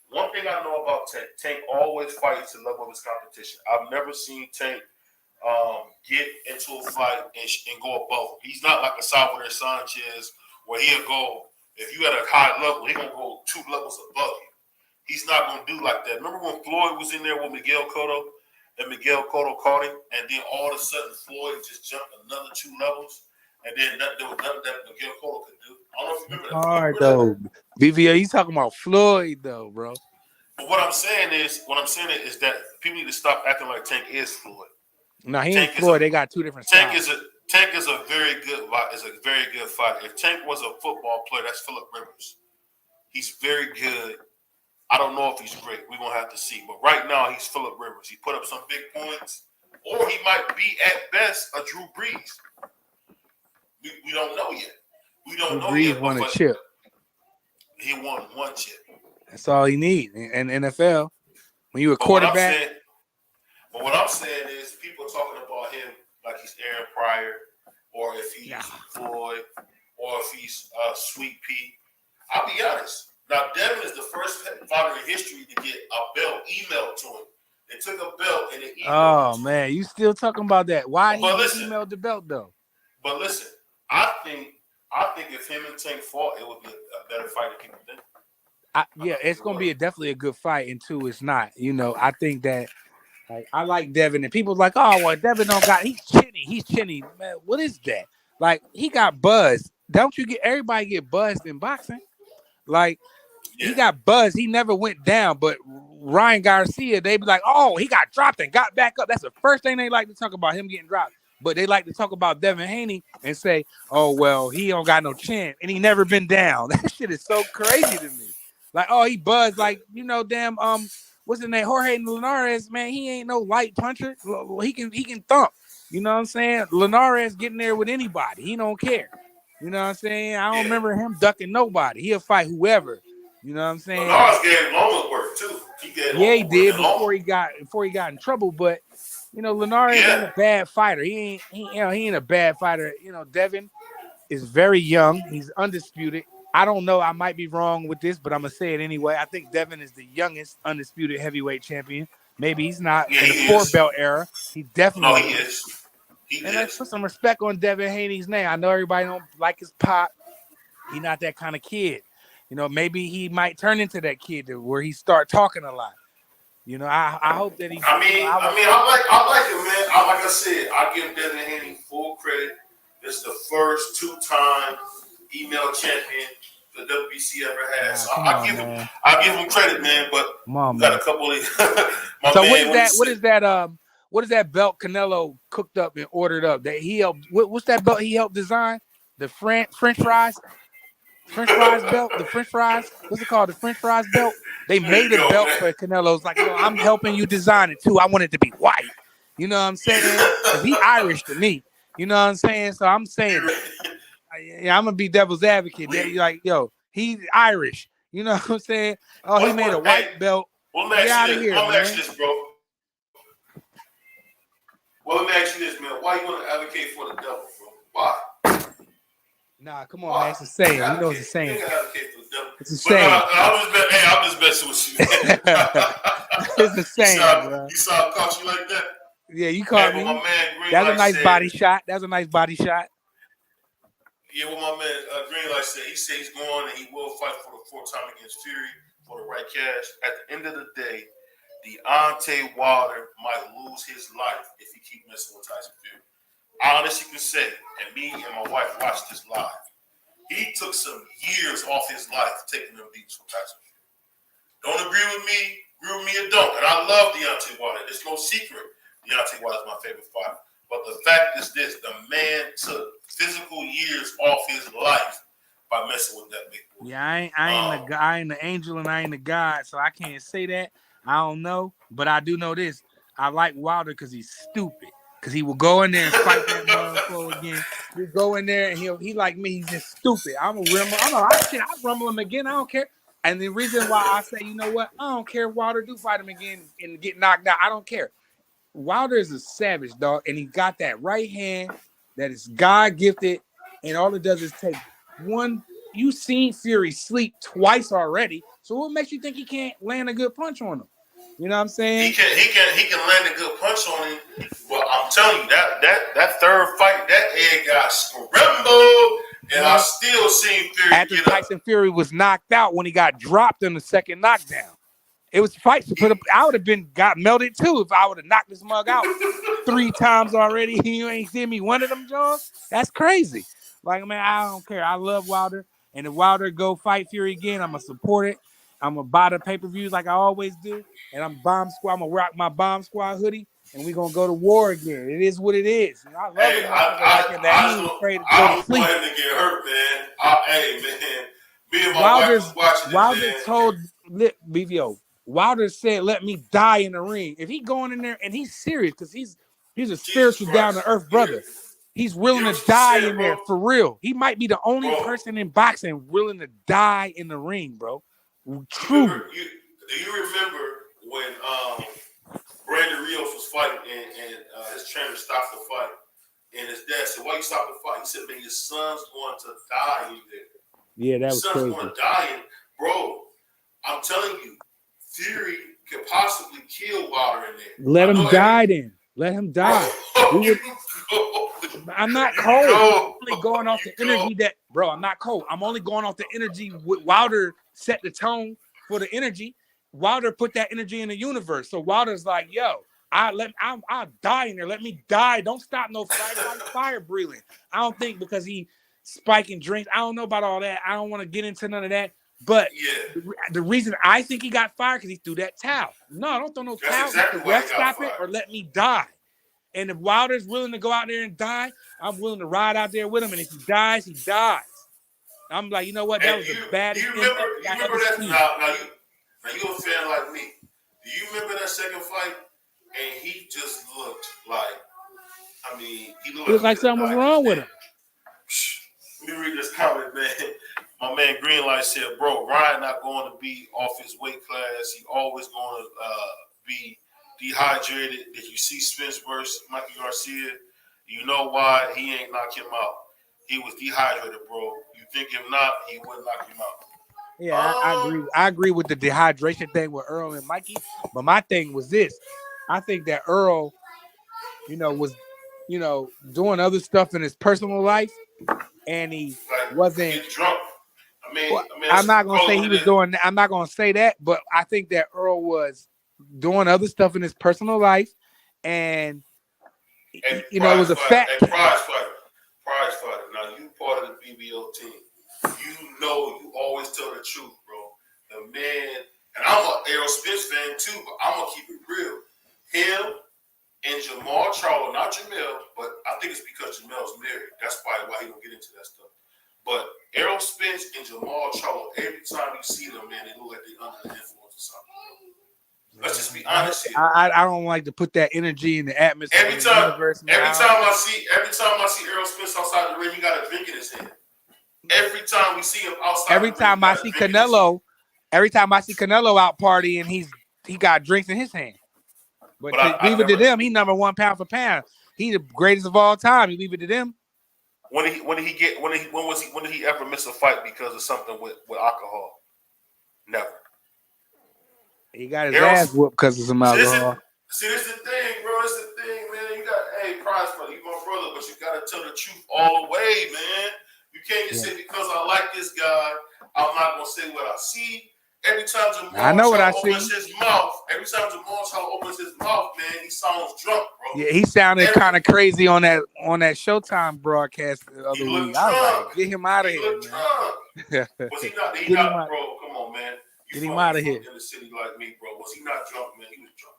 Speaker 1: One thing I know about Tank, Tank always fights to the level of his competition. I've never seen Tank get into a fight and go above him. He's not like a Salvador Sanchez where he'll go, if you at a high level, he's going to go 2 levels above you. He's not going to do like that. Remember when Floyd was in there with Miguel Cotto and Miguel Cotto caught him and then all of a sudden Floyd just jumped another 2 levels and then there was nothing that Miguel Cotto could do. I don't know if you remember that.
Speaker 2: Hard though. BVA, you talking about Floyd though, bro.
Speaker 1: But what I'm saying is that people need to stop acting like Tank is Floyd.
Speaker 2: No, he ain't Floyd. They got 2 different styles.
Speaker 1: Tank is a very good fighter. If Tank was a football player, that's Phillip Rivers. He's very good. I don't know if he's great. We're gonna have to see. But right now, he's Phillip Rivers. He put up some big points, or he might be at best a Drew Brees. We don't know yet. We don't know yet.
Speaker 2: Brees won a chip.
Speaker 1: He won 1 chip.
Speaker 2: That's all he need in NFL. When you a quarterback.
Speaker 1: But what I'm saying is people are talking about him like he's Aaron Pryor, or if he's Floyd, or if he's Sweet Pea. I'll be honest. Now, Devin is the first fighter in history to get a belt emailed to him. They took a belt and they emailed it to
Speaker 2: man, you still talking about that? Why he
Speaker 1: emailed
Speaker 2: the belt though?
Speaker 1: But listen, I think if him and Tank fought, it would be a better fight than people think.
Speaker 2: It's gonna be definitely a good fight, and 2, it's not. You know, I think that I like Devin, and people's like, oh well, Devin don't got he's chinny. Man, what is that? Like he got buzzed. Don't you get everybody get buzzed in boxing? Like he got buzzed. He never went down, but Ryan Garcia, they be like, oh, he got dropped and got back up. That's the first thing they like to talk about, him getting dropped. But they like to talk about Devin Haney and say, oh, well, he don't got no chin and he never been down. That shit is so crazy to me. Like, oh, he buzzed like, damn, what's his name? Jorge Linares, man, he ain't no light puncher. He can thump. You know what I'm saying? Linares getting there with anybody. He don't care. You know what I'm saying? I don't remember him ducking nobody. He'll fight whoever. You know what I'm saying?
Speaker 1: Linares gave Loma work too. He
Speaker 2: did before he got in trouble. But Linares ain't a bad fighter. He ain't a bad fighter. Devin is very young. He's undisputed. I don't know. I might be wrong with this, but I'm gonna say it anyway. I think Devin is the youngest undisputed heavyweight champion. Maybe he's not in the 4-belt era. He definitely
Speaker 1: is.
Speaker 2: Let's put some respect on Devin Haney's name. I know everybody don't like his pop. He's not that kind of kid. Maybe he might turn into that kid where he start talking a lot. I hope that he.
Speaker 1: I like him, man. Like I said, I give Devin Haney full credit. This is the first 2-time email champion the WBC ever had. So I give him credit, man. But got a couple of.
Speaker 2: So what is that belt Canelo cooked up and ordered up? That he helped. What's that belt he helped design? The French fries. French fries belt, the French fries. What's it called? The French fries belt. They made a belt for Canelo's. Like, I'm helping you design it too. I want it to be white. You know what I'm saying? Because he Irish to me. You know what I'm saying? So I'm saying, I'm gonna be devil's advocate. Like, he's Irish. You know what I'm saying? Oh, he made a white belt. Get out of here, man.
Speaker 1: Let me ask you this, bro. Well, let me ask you this, man. Why you want to advocate for the devil, bro? Why?
Speaker 2: Nah, come on, man. It's a saying. You know it's a saying. It's a
Speaker 1: saying.
Speaker 2: I'm
Speaker 1: just messing with you.
Speaker 2: It's a saying, bro.
Speaker 1: You saw I caught you like that?
Speaker 2: Yeah, you caught me. That's a nice body shot. That's a nice body shot.
Speaker 1: Yeah, what my man Greenlight said. He said he's going and he will fight for the 4th time against Fury for the right cash. At the end of the day, Deontay Wilder might lose his life if he keep messing with Tyson Fury. I honestly can say, and me and my wife watched this live, he took some years off his life taking them beats from Tyson Fury. Don't agree with me or don't. And I love Deontay Wilder. There's no secret Deontay Wilder is my favorite fighter. But the fact is this, the man took physical years off his life by messing with that big boy.
Speaker 2: Yeah, I ain't the angel and I ain't the God, so I can't say that. I don't know, but I do know this. I like Wilder because he's stupid. Because he will go in there and fight that motherfucker again. He go in there and he like me. He's just stupid. I'm a rumble. I rumble him again. I don't care. And the reason why I say, you know what? I don't care if Wilder do fight him again and get knocked out. I don't care. Wilder is a savage, dog, and he got that right hand that is God gifted, and all it does is take one. You seen Fury sleep twice already, so what makes you think he can't land a good punch on him? You know what I'm saying?
Speaker 1: He can land a good punch on him. But I'm telling you that third fight, that egg got scrambled, and I still seen Fury
Speaker 2: after
Speaker 1: get
Speaker 2: Tyson Fury was knocked out when he got dropped in the second knockdown. It was fights to put up. I would have got melted too if I would have knocked this mug out 3 times already. You ain't seen me one of them, Jones. That's crazy. Like, man, I don't care. I love Wilder, and if Wilder go fight Fury again, I'm gonna support it. I'm gonna buy the pay-per-views like I always do, and I'm Bomb Squad. I'm gonna rock my Bomb Squad hoodie, and we gonna go to war again. It is what it is. And I love it.
Speaker 1: I don't want him to get hurt, man. Hey, man. Me and my wife was watching
Speaker 2: Wilder
Speaker 1: this,
Speaker 2: told BVO. Wilder said, "Let me die in the ring." If he going in there and he's serious, because he's a spiritual, down to earth brother. He's willing to die in there for real. He might be the only person in boxing willing to die in the ring, bro. True.
Speaker 1: Do you remember when Brandon Rios was fighting and his trainer stopped the fight, and his dad said, "Why you stop the fight?" He said, "Man, your son's going to die in there."
Speaker 2: Yeah, that was crazy.
Speaker 1: Your son's going to die, bro. I'm telling you. Fury could possibly kill Wilder in there.
Speaker 2: Let him die then. Let him die. I'm not cold. I'm only going off the energy I'm not cold. I'm only going off the energy. Wilder set the tone for the energy. Wilder put that energy in the universe. So Wilder's like, yo, I'll die in there. Let me die. Don't stop no fight. I'm fire breathing. I don't think because he spiking drinks. I don't know about all that. I don't want to get into none of that. But the reason I think he got fired because he threw that towel. No, don't throw no towel.
Speaker 1: Exactly
Speaker 2: let stop it or let me die. And if Wilder's willing to go out there and die, I'm willing to ride out there with him. And if he dies, he dies. I'm like, you know what? That was the baddest thing I ever seen.
Speaker 1: Now you a fan like me. Do you remember that second fight? And he just looked like, he looked
Speaker 2: like something was wrong with him.
Speaker 1: Let me read this comment, man. My man Greenlight said, "Bro, Ryan not going to be off his weight class. He always going to be dehydrated. Did you see Spence versus Mikey Garcia? You know why he ain't knock him out. He was dehydrated, bro. You think if not, he wouldn't knock him out."
Speaker 2: Yeah, I agree. I agree with the dehydration thing with Earl and Mikey. But my thing was this. I think that Earl, was, doing other stuff in his personal life, and he wasn't
Speaker 1: drunk.
Speaker 2: I'm not gonna say he was doing. I'm not gonna say that, but I think that Earl was doing other stuff in his personal life, and it was a fact.
Speaker 1: Prize fighter. Now you part of the BBO team. You always tell the truth, bro. The man, and I'm an Errol Spence fan too, but I'm gonna keep it real. Him and Jamal Charlo, not Jamel, but I think it's because Jamel's married. That's probably why he don't get into that stuff. But Errol Spence and Jamal Charlo, every time you see them, man, they look like they're under the influence of something. Let's just be honest here.
Speaker 2: I don't like to put that energy in the atmosphere.
Speaker 1: Every time I see Errol Spence outside the ring, he got a drink in his hand. Every time we see him outside.
Speaker 2: Every time I see Canelo out partying, he got drinks in his hand. But leave it to them. He number 1 pound for pound. He the greatest of all time. You leave it to them.
Speaker 1: When did he ever miss a fight because of something with alcohol? Never.
Speaker 2: He got his ass whooped because of some alcohol.
Speaker 1: See, this is the thing, bro. This is the thing, man. You got, prize for you, my brother, but you gotta tell the truth all the way, man. You can't just say because I like this guy, I'm not gonna say what I see. Every time Jamal opens his mouth, man, he sounds drunk, bro.
Speaker 2: Yeah, he sounded kind of crazy on that Showtime broadcast the other week. I was like, get him out of here, man.
Speaker 1: Was he not? He not, bro. Come on, man.
Speaker 2: Get him out of here.
Speaker 1: In the city like me, bro. Was he not drunk, man? He was drunk.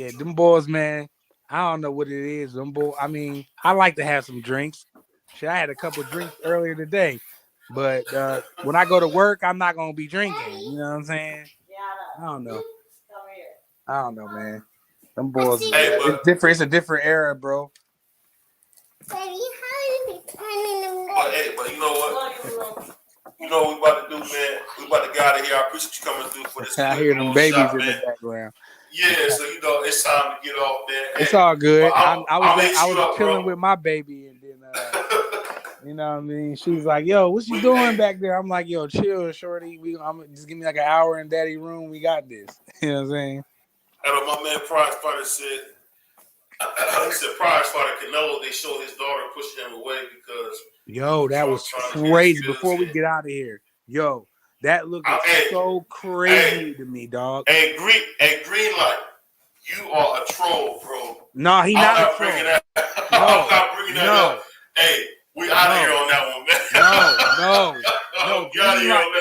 Speaker 2: Yeah, them boys, man. I don't know what it is. Them boys. I mean, I like to have some drinks. Shit, I had a couple drinks earlier today, but when I go to work, I'm not gonna be drinking. You know what I'm saying? I don't know. I don't know, man. Them boys, it's different. It's a different era, bro.
Speaker 1: But hey, but you know what? You know what we about to do, man? We about to get out of here. I appreciate you coming through for this.
Speaker 2: I hear them babies
Speaker 1: shot,
Speaker 2: in
Speaker 1: man.
Speaker 2: the background.
Speaker 1: Yeah, so you know it's time to get off, man.
Speaker 2: It's all good. I was
Speaker 1: up,
Speaker 2: chilling
Speaker 1: bro.
Speaker 2: with my baby, and then you know what I mean. She's like, "Yo, what you doing back there?" I'm like, "Yo, chill, shorty. I'm just give me like an hour in daddy room. We got this." You know what I'm saying?
Speaker 1: And my man Prize Fighter said, he said Prize Fighter Canelo, they showed his daughter pushing him away because
Speaker 2: that was crazy. Before we get out of here, that looked so crazy to me, dog.
Speaker 1: Hey, green light, you are a troll, bro.
Speaker 2: No, he's not a troll.
Speaker 1: I'm not bringing that up. Hey, we out of here on that one, man.
Speaker 2: No.
Speaker 1: Get out of here on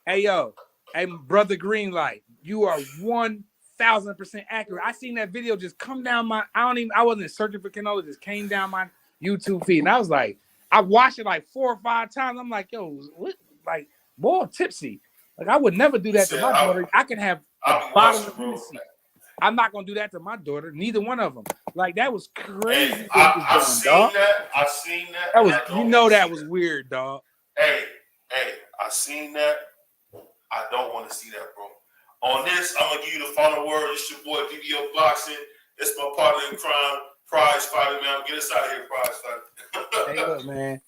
Speaker 1: that.
Speaker 2: Hey, brother Greenlight, you are 1,000% accurate. I seen that video just come down I wasn't searching for Canelo, just came down my YouTube feed, and I was like, I watched it like 4 or 5 times. I'm like, yo, what? Like, boy, tipsy. Like, I would never do that to my daughter. I can have a bottle of Hennessy. I'm not gonna do that to my daughter. Neither one of them. Like, that was crazy.
Speaker 1: Hey, I've seen that.
Speaker 2: That was, that was weird, dog.
Speaker 1: Hey, I seen that. I don't want to see that, bro. On this, I'm gonna give you the final word. It's your boy BBO Boxing. It's my partner in crime, Prize Fighter, man. Get us out of here, Prize Fighter.
Speaker 2: Hey, look, man.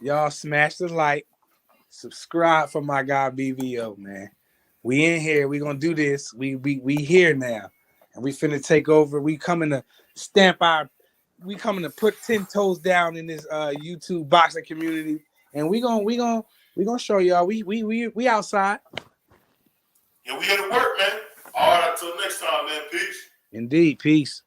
Speaker 2: Y'all smash the like, subscribe for my guy BBO, man. We in here. We gonna do this. We here now, and we finna take over. We coming to stamp we coming to put 10 toes down in this YouTube boxing community, and we gonna show y'all. We outside.
Speaker 1: Yeah, we here to work, man. All right, until next time, man. Peace.
Speaker 2: Indeed, peace.